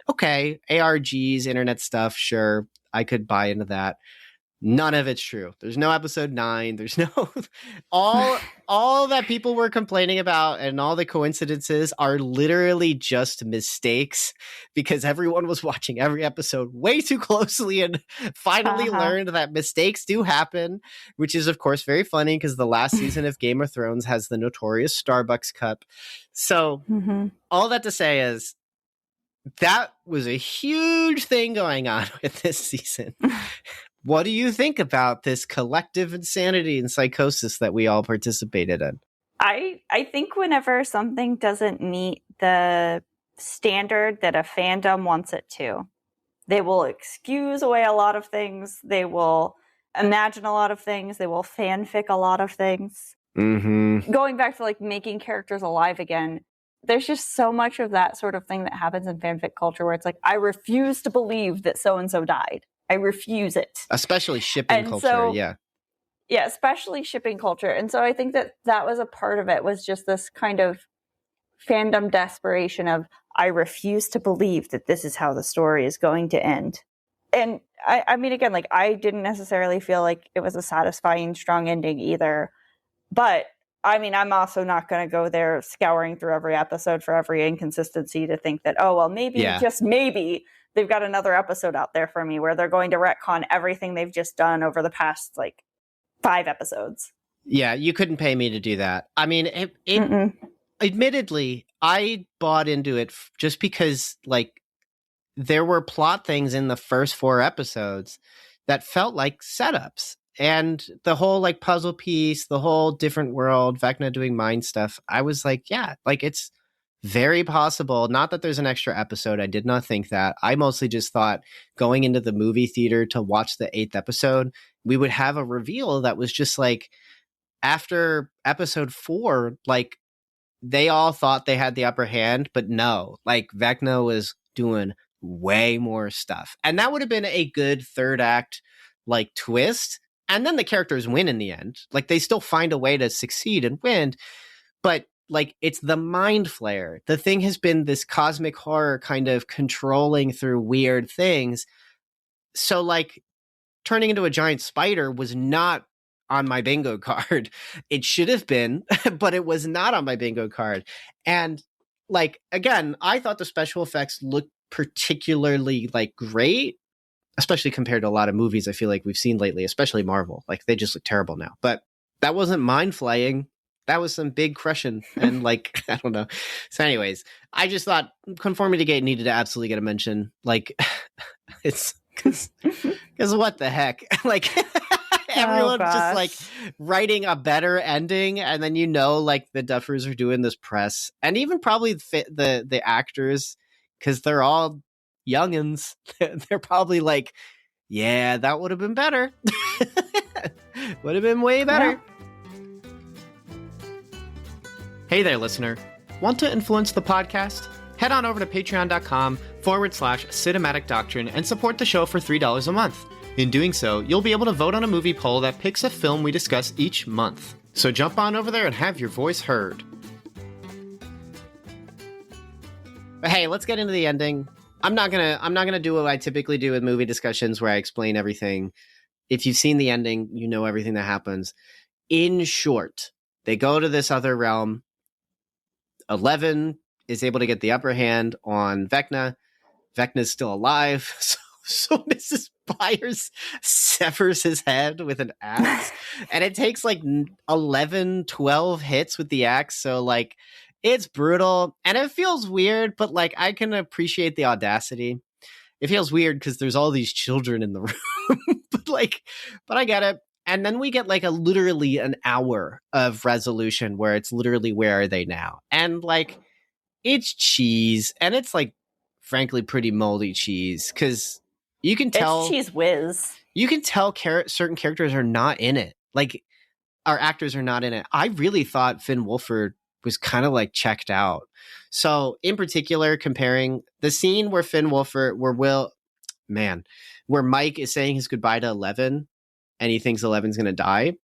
okay, ARGs, internet stuff, sure, I could buy into that. None of it's true. There's no episode 9. There's no all that people were complaining about, and all the coincidences are literally just mistakes because everyone was watching every episode way too closely and finally learned that mistakes do happen, which is of course very funny because the last season of Game of Thrones has the notorious Starbucks cup. So all that to say is that was a huge thing going on with this season. What do you think about this collective insanity and psychosis that we all participated in? I think whenever something doesn't meet the standard that a fandom wants it to, they will excuse away a lot of things. They will imagine a lot of things. They will fanfic a lot of things. Going back to like making characters alive again, there's just so much of that sort of thing that happens in fanfic culture where it's like, I refuse to believe that so-and-so died. I refuse it. Especially shipping culture, yeah. Yeah, especially shipping culture. And so I think that was a part of it, was just this kind of fandom desperation of, I refuse to believe that this is how the story is going to end. And I mean, again, like I didn't necessarily feel like it was a satisfying, strong ending either. But I mean, I'm also not going to go there scouring through every episode for every inconsistency to think that, oh, well, maybe, just maybe, they've got another episode out there for me where they're going to retcon everything they've just done over the past, like, 5 episodes. Yeah, you couldn't pay me to do that. I mean, admittedly, I bought into it just because, like, there were plot things in the first 4 episodes that felt like setups. And the whole, like, puzzle piece, the whole different world, Vecna doing mind stuff, I was like, yeah, like, it's very possible. Not that there's an extra episode. I did not think that. I mostly just thought going into the movie theater to watch the 8th episode, we would have a reveal that was just like, after episode 4, like, they all thought they had the upper hand, but no, like, Vecna was doing way more stuff. And that would have been a good 3rd act, like, twist. And then the characters win in the end. Like, they still find a way to succeed and win. But, like, it's the mind flare. The thing has been this cosmic horror kind of controlling through weird things. So, like, turning into a giant spider was not on my bingo card. It should have been, but it was not on my bingo card. And, like, again, I thought the special effects looked particularly, like, great. Especially compared to a lot of movies I feel like we've seen lately, especially Marvel. Like, they just look terrible now. But that wasn't mind flaying. That was some big crushing. And, like, I don't know. So anyways, I just thought Conformity Gate needed to absolutely get a mention. Like, it's because what the heck? Like, everyone's just, like, writing a better ending. And then, you know, like, the Duffers are doing this press. And even probably the actors, because they're all youngins, they're probably like, yeah, that would have been better. Would have been way better. Yeah. Hey there, listener. Want to influence the podcast? Head on over to patreon.com/cinematic doctrine and support the show for $3 a month. In doing so, you'll be able to vote on a movie poll that picks a film we discuss each month. So jump on over there and have your voice heard. But hey, let's get into the ending. I'm not gonna do what I typically do with movie discussions where I explain everything. If you've seen the ending, you know everything that happens. In short, they go to this other realm. 11 is able to get the upper hand on Vecna. Vecna's still alive. So Mrs. Byers severs his head with an axe. And it takes like 11, 12 hits with the axe. So like it's brutal and it feels weird, but like I can appreciate the audacity. It feels weird because there's all these children in the room, but I get it. And then we get like literally an hour of resolution where it's literally where are they now? And like it's cheese, and it's like frankly pretty moldy cheese because you can tell it's cheese whiz. You can tell certain characters are not in it. Like our actors are not in it. I really thought Finn Wolfhard was kind of like checked out. So in particular, comparing the scene where Finn Wolfhard, where Mike is saying his goodbye to Eleven and he thinks Eleven's going to die.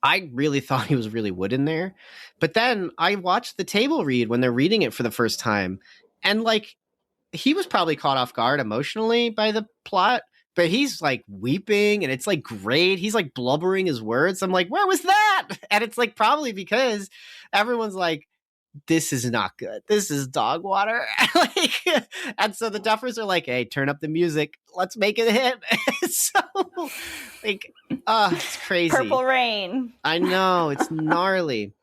I really thought he was really wood in there. But then I watched the table read when they're reading it for the first time. And like, he was probably caught off guard emotionally by the plot, but he's like weeping and it's like great. He's like blubbering his words. I'm like, where was that? And it's like probably because everyone's like, this is not good. This is dog water. And so the Duffers are like, hey, turn up the music. Let's make it a hit. So like, it's crazy. Purple Rain. I know, it's gnarly.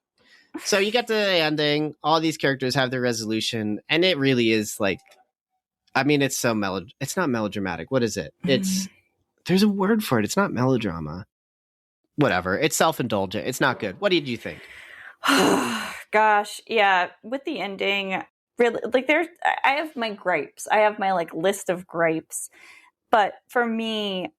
So you get to the ending. All these characters have their resolution, and it really is like, I mean, it's so it's not melodramatic. What is it? There's a word for it. It's not melodrama. Whatever. It's self-indulgent. It's not good. What did you think? Gosh, yeah. With the ending, really, like I have my gripes. I have my like list of gripes. But for me,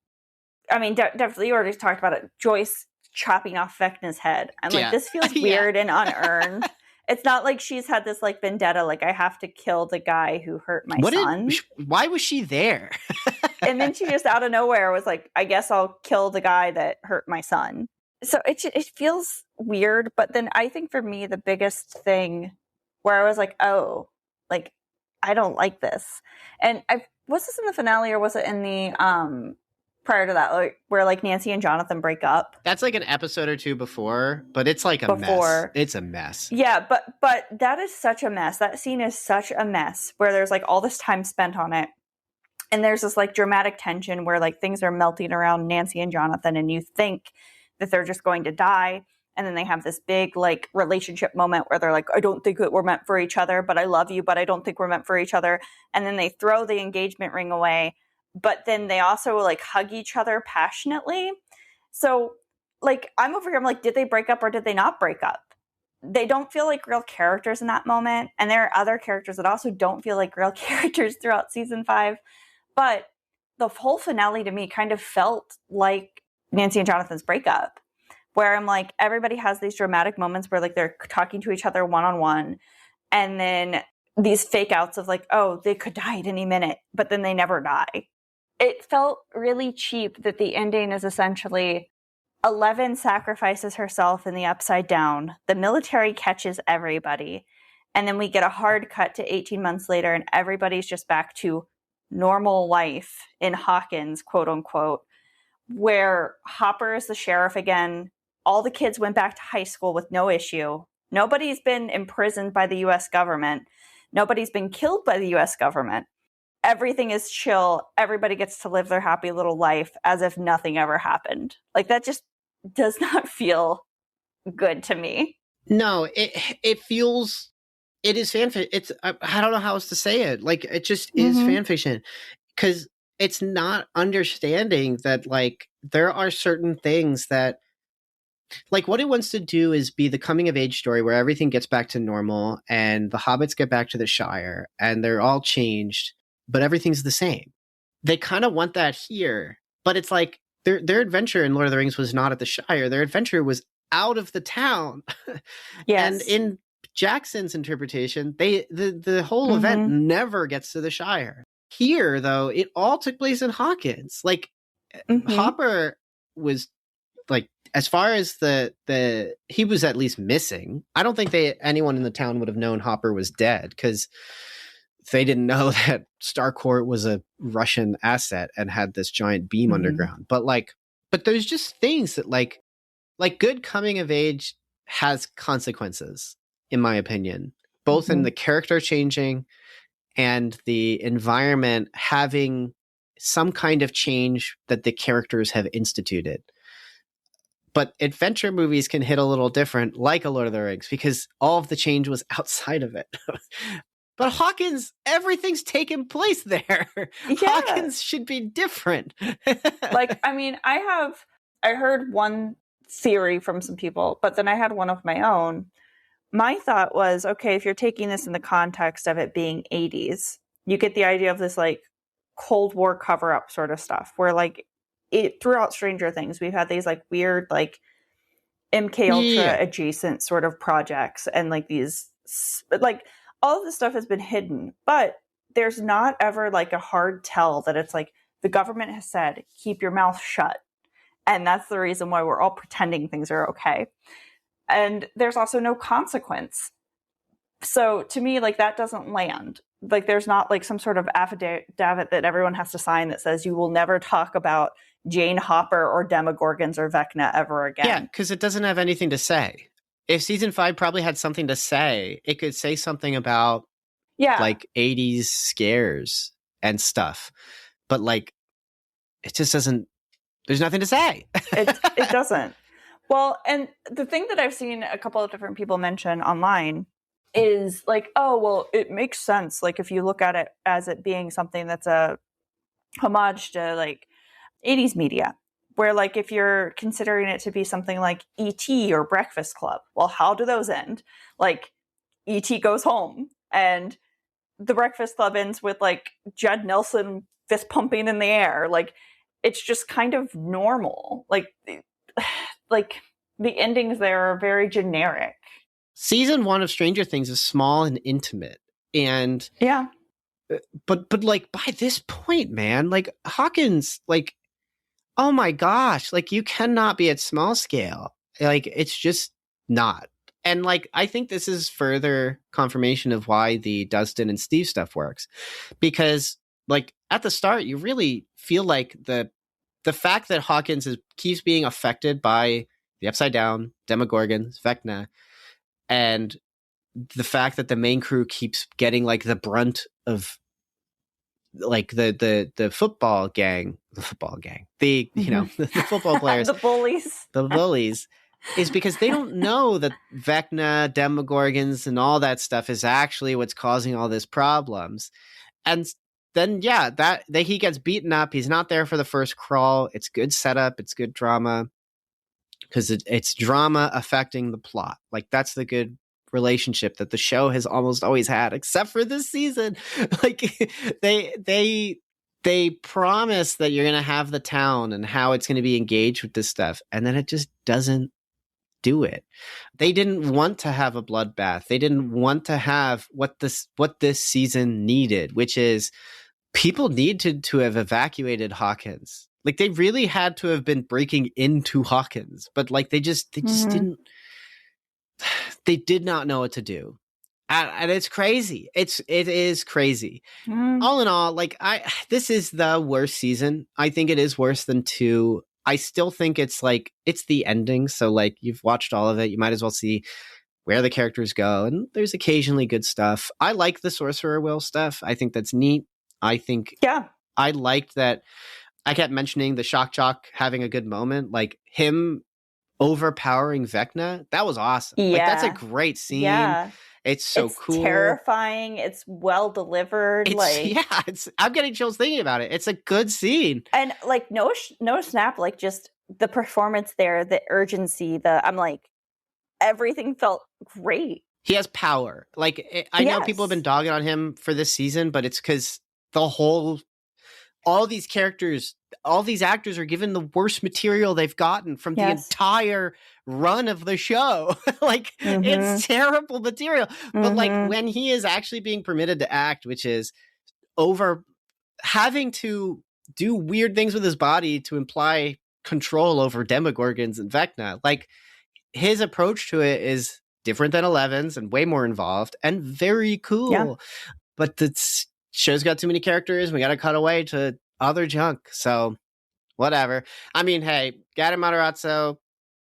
I mean, definitely you already talked about it. Joyce chopping off Vecna's head. I'm like, this feels weird and unearned. It's not like she's had this like vendetta, like I have to kill the guy who hurt my son. Why was she there? And then she just out of nowhere was like, I guess I'll kill the guy that hurt my son. So it feels weird. But then I think for me, the biggest thing where I was like, oh, like, I don't like this. And was this in the finale or was it in the prior to that, like where like Nancy and Jonathan break up? That's like an episode or two before, but it's like a mess. It's a mess. Yeah, but that is such a mess. That scene is such a mess where there's like all this time spent on it. And there's this like dramatic tension where like things are melting around Nancy and Jonathan and you think that they're just going to die. And then they have this big like relationship moment where they're like, I don't think that we're meant for each other, but I love you, but I don't think we're meant for each other. And then they throw the engagement ring away. But then they also like hug each other passionately. So like I'm over here, I'm like, did they break up or did they not break up? They don't feel like real characters in that moment. And there are other characters that also don't feel like real characters throughout season 5. But the whole finale to me kind of felt like Nancy and Jonathan's breakup, where I'm like, everybody has these dramatic moments where like they're talking to each other one-on-one. And then these fake outs of like, oh, they could die at any minute, but then they never die. It felt really cheap that the ending is essentially 11 sacrifices herself in the Upside Down. The military catches everybody. And then we get a hard cut to 18 months later and everybody's just back to normal life in Hawkins, quote unquote, where Hopper is the sheriff again. All the kids went back to high school with no issue. Nobody's been imprisoned by the U.S. government. Nobody's been killed by the U.S. government. Everything is chill. Everybody gets to live their happy little life as if nothing ever happened. Like that just does not feel good to me. No, it feels, it is fanfiction. It's, I don't know how else to say it. Like it just is fanfiction because it's not understanding that like there are certain things that like what it wants to do is be the coming of age story where everything gets back to normal and the hobbits get back to the Shire and they're all changed, but everything's the same. They kind of want that here, but it's like their adventure in Lord of the Rings was not at the Shire. Their adventure was out of the town. Yes. And in Jackson's interpretation, the whole event never gets to the Shire. Here, though, it all took place in Hawkins. Like Hopper was like, as far as the he was at least missing. I don't think anyone in the town would have known Hopper was dead because they didn't know that Starcourt was a Russian asset and had this giant beam underground. But there's just things that like good coming of age has consequences, in my opinion, both in the character changing and the environment having some kind of change that the characters have instituted. But adventure movies can hit a little different, like a Lord of the Rings, because all of the change was outside of it. But Hawkins, everything's taken place there. Yeah. Hawkins should be different. Like, I mean, I heard one theory from some people, but then I had one of my own. My thought was, okay, if you're taking this in the context of it being 80s, you get the idea of this like Cold War cover-up sort of stuff, where like it throughout Stranger Things, we've had these like weird like MK Ultra adjacent sort of projects, and like these like all of this stuff has been hidden, but there's not ever like a hard tell that it's like the government has said keep your mouth shut, and that's the reason why we're all pretending things are okay. And there's also no consequence. So to me, like that doesn't land. Like there's not like some sort of affidavit that everyone has to sign that says you will never talk about Jane Hopper or Demogorgons or Vecna ever again. Yeah, because it doesn't have anything to say. If season 5 probably had something to say, it could say something about like 80s scares and stuff. But like, it just doesn't, there's nothing to say. It doesn't. Well, and the thing that I've seen a couple of different people mention online is like, oh, well, it makes sense. Like if you look at it as it being something that's a homage to like 80s media, where like if you're considering it to be something like E.T. or Breakfast Club, well, how do those end? Like E.T. goes home and the Breakfast Club ends with like Judd Nelson fist pumping in the air. Like it's just kind of normal. Like the endings there are very generic. Season 1 of Stranger Things is small and intimate. And yeah. But like by this point, man, like Hawkins, like, oh my gosh, like you cannot be at small scale. Like it's just not. And like I think this is further confirmation of why the Dustin and Steve stuff works. Because like at the start, you really feel like the fact that Hawkins keeps being affected by the Upside Down, Demogorgons, Vecna, and the fact that the main crew keeps getting like the brunt of like the football gang, the football players, the bullies, is because they don't know that Vecna, Demogorgons, and all that stuff is actually what's causing all these problems. And then, yeah, that he gets beaten up. He's not there for the first crawl. It's good setup. It's good drama because it's drama affecting the plot. Like that's the good relationship that the show has almost always had, except for this season. Like they promise that you're going to have the town and how it's going to be engaged with this stuff. And then it just doesn't do it. They didn't want to have a bloodbath. They didn't want to have what this season needed, which is people needed to have evacuated Hawkins. Like they really had to have been breaking into Hawkins, but like they just didn't. They did not know what to do, and it's crazy. It is crazy. All in all, like this is the worst season. I think it is worse than 2. I still think it's like it's the ending. So like you've watched all of it, you might as well see where the characters go, and there's occasionally good stuff. I like the Sorcerer Will stuff. I think that's neat. I think I liked that. I kept mentioning the Shock Jock having a good moment, like him overpowering Vecna. That was awesome. Yeah. Like that's a great scene. Yeah. It's so cool. It's terrifying. It's well delivered. I'm getting chills thinking about it. It's a good scene. And like no snap, like just the performance there, the urgency, I'm like, everything felt great. He has power. Like I know people have been dogging on him for this season, but it's because all these characters, all these actors are given the worst material they've gotten from the entire run of the show. Like it's terrible material. But like when he is actually being permitted to act, which is over having to do weird things with his body to imply control over Demogorgons and Vecna, like his approach to it is different than Eleven's and way more involved and very cool. Yeah. But the show's got too many characters. We got to cut away to other junk. So whatever. I mean, hey, Gata Matarazzo,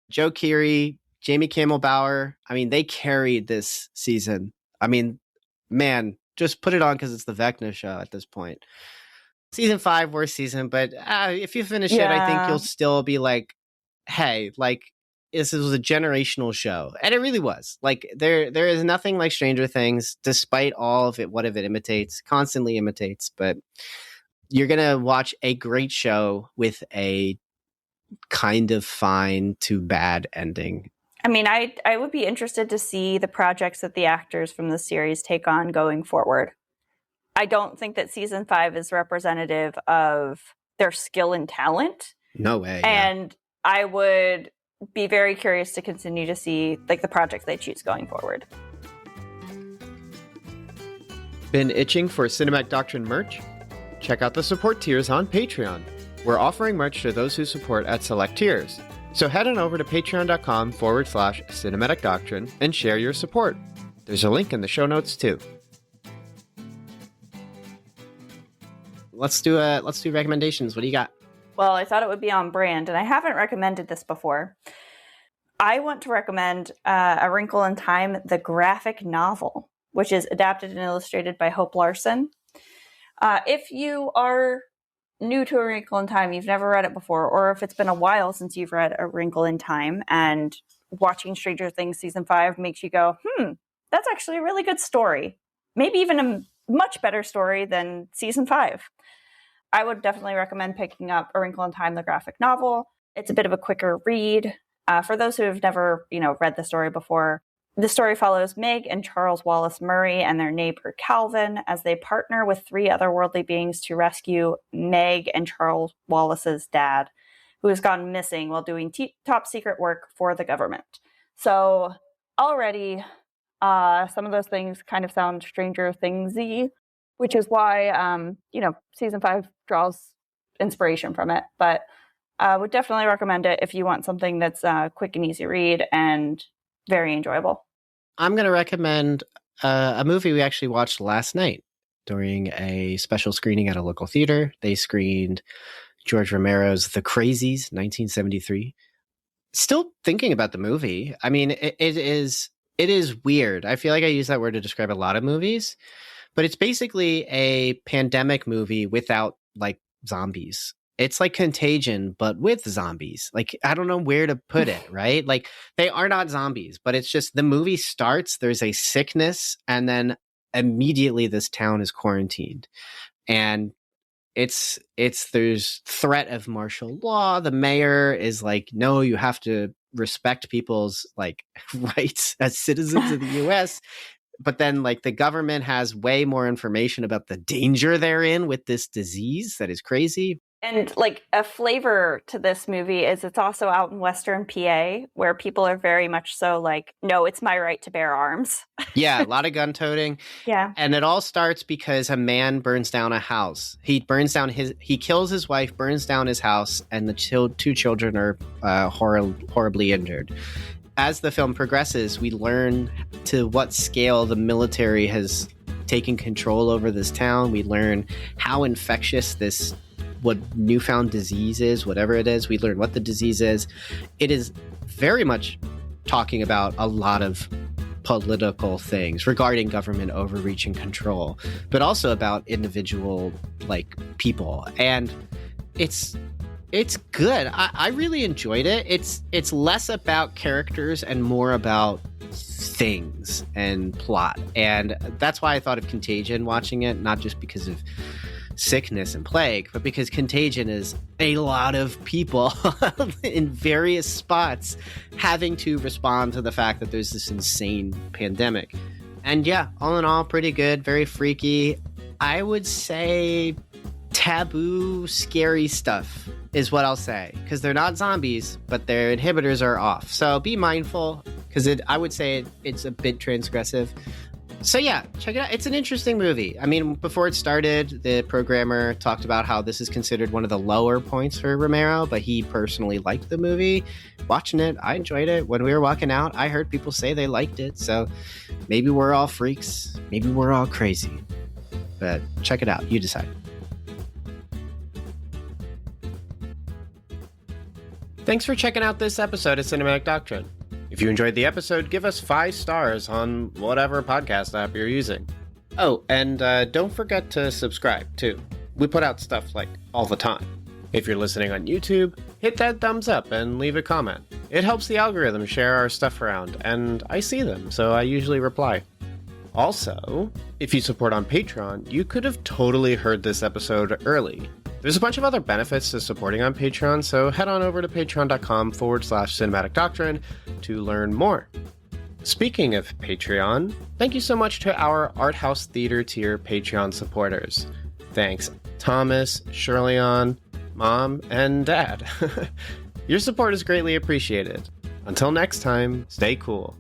Joe Keery, Jamie Campbell Bower. I mean, they carried this season. I mean, man, just put it on because it's the Vecna show at this point. Season 5, worst season, but if you finish it, I think you'll still be like, hey, like, this was a generational show. And it really was. Like, there is nothing like Stranger Things, despite all of it, what if it imitates, constantly imitates. But you're going to watch a great show with a kind of fine to bad ending. I mean, I would be interested to see the projects that the actors from the series take on going forward. I don't think that season 5 is representative of their skill and talent. No way. And I would be very curious to continue to see like the projects they choose going forward. Been itching for Cinematic Doctrine merch? Check out the support tiers on Patreon. We're offering merch to those who support at select tiers. So head on over to patreon.com/Cinematic Doctrine and share your support. There's a link in the show notes too. Let's do recommendations. What do you got? Well, I thought it would be on brand, and I haven't recommended this before. I want to recommend A Wrinkle in Time, the graphic novel, which is adapted and illustrated by Hope Larson. If you are new to A Wrinkle in Time, you've never read it before, or if it's been a while since you've read A Wrinkle in Time, and watching Stranger Things Season 5 makes you go, that's actually a really good story. Maybe even a much better story than Season 5. I would definitely recommend picking up A Wrinkle in Time, the graphic novel. It's a bit of a quicker read. For those who have never, read the story before, the story follows Meg and Charles Wallace Murray and their neighbor Calvin as they partner with 3 otherworldly beings to rescue Meg and Charles Wallace's dad, who has gone missing while doing top secret work for the government. So already, some of those things kind of sound Stranger Things-y, which is why, season 5 draws inspiration from it. But I would definitely recommend it if you want something that's a quick and easy read and very enjoyable. I'm going to recommend a movie we actually watched last night during a special screening at a local theater. They screened George Romero's The Crazies, 1973. Still thinking about the movie. I mean, it is weird. I feel like I use that word to describe a lot of movies. But it's basically a pandemic movie without, like, zombies. It's like Contagion, but with zombies. Like, I don't know where to put it, right? Like, they are not zombies, but it's just the movie starts, there's a sickness, and then immediately this town is quarantined. And there's threat of martial law. The mayor is like, no, you have to respect people's, like, rights as citizens of the U.S., but then, like, the government has way more information about the danger they're in with this disease that is crazy. And, like, a flavor to this movie is it's also out in Western PA, where people are very much so like, no, it's my right to bear arms. Yeah, a lot of gun toting. Yeah. And it all starts because a man burns down a house. He kills his wife, burns down his house, and the 2 children are horribly injured. As the film progresses, we learn to what scale the military has taken control over this town. We learn how infectious what newfound disease is, whatever it is. We learn what the disease is. It is very much talking about a lot of political things regarding government overreach and control, but also about individual, like, people. And it's good. I really enjoyed it. It's less about characters and more about things and plot. And that's why I thought of Contagion watching it, not just because of sickness and plague, but because Contagion is a lot of people in various spots having to respond to the fact that there's this insane pandemic. And yeah, all in all, pretty good, very freaky. I would say taboo, scary stuff is what I'll say, because they're not zombies, but their inhibitors are off. So be mindful, because I would say it's a bit transgressive. So yeah, check it out. It's an interesting movie. I mean, before it started, the programmer talked about how this is considered one of the lower points for Romero, but he personally liked the movie. Watching it, I enjoyed it. When we were walking out, I heard people say they liked it. So maybe we're all freaks. Maybe we're all crazy. But check it out. You decide. Thanks for checking out this episode of Cinematic Doctrine. If you enjoyed the episode, give us 5 stars on whatever podcast app you're using. Oh, and don't forget to subscribe, too. We put out stuff like all the time. If you're listening on YouTube, hit that thumbs up and leave a comment. It helps the algorithm share our stuff around, and I see them, so I usually reply. Also, if you support on Patreon, you could have totally heard this episode early. There's a bunch of other benefits to supporting on Patreon, so head on over to patreon.com/cinematic doctrine to learn more. Speaking of Patreon, thank you so much to our Art House Theater tier Patreon supporters. Thanks, Thomas, Shirley-On, Mom, and Dad. Your support is greatly appreciated. Until next time, stay cool.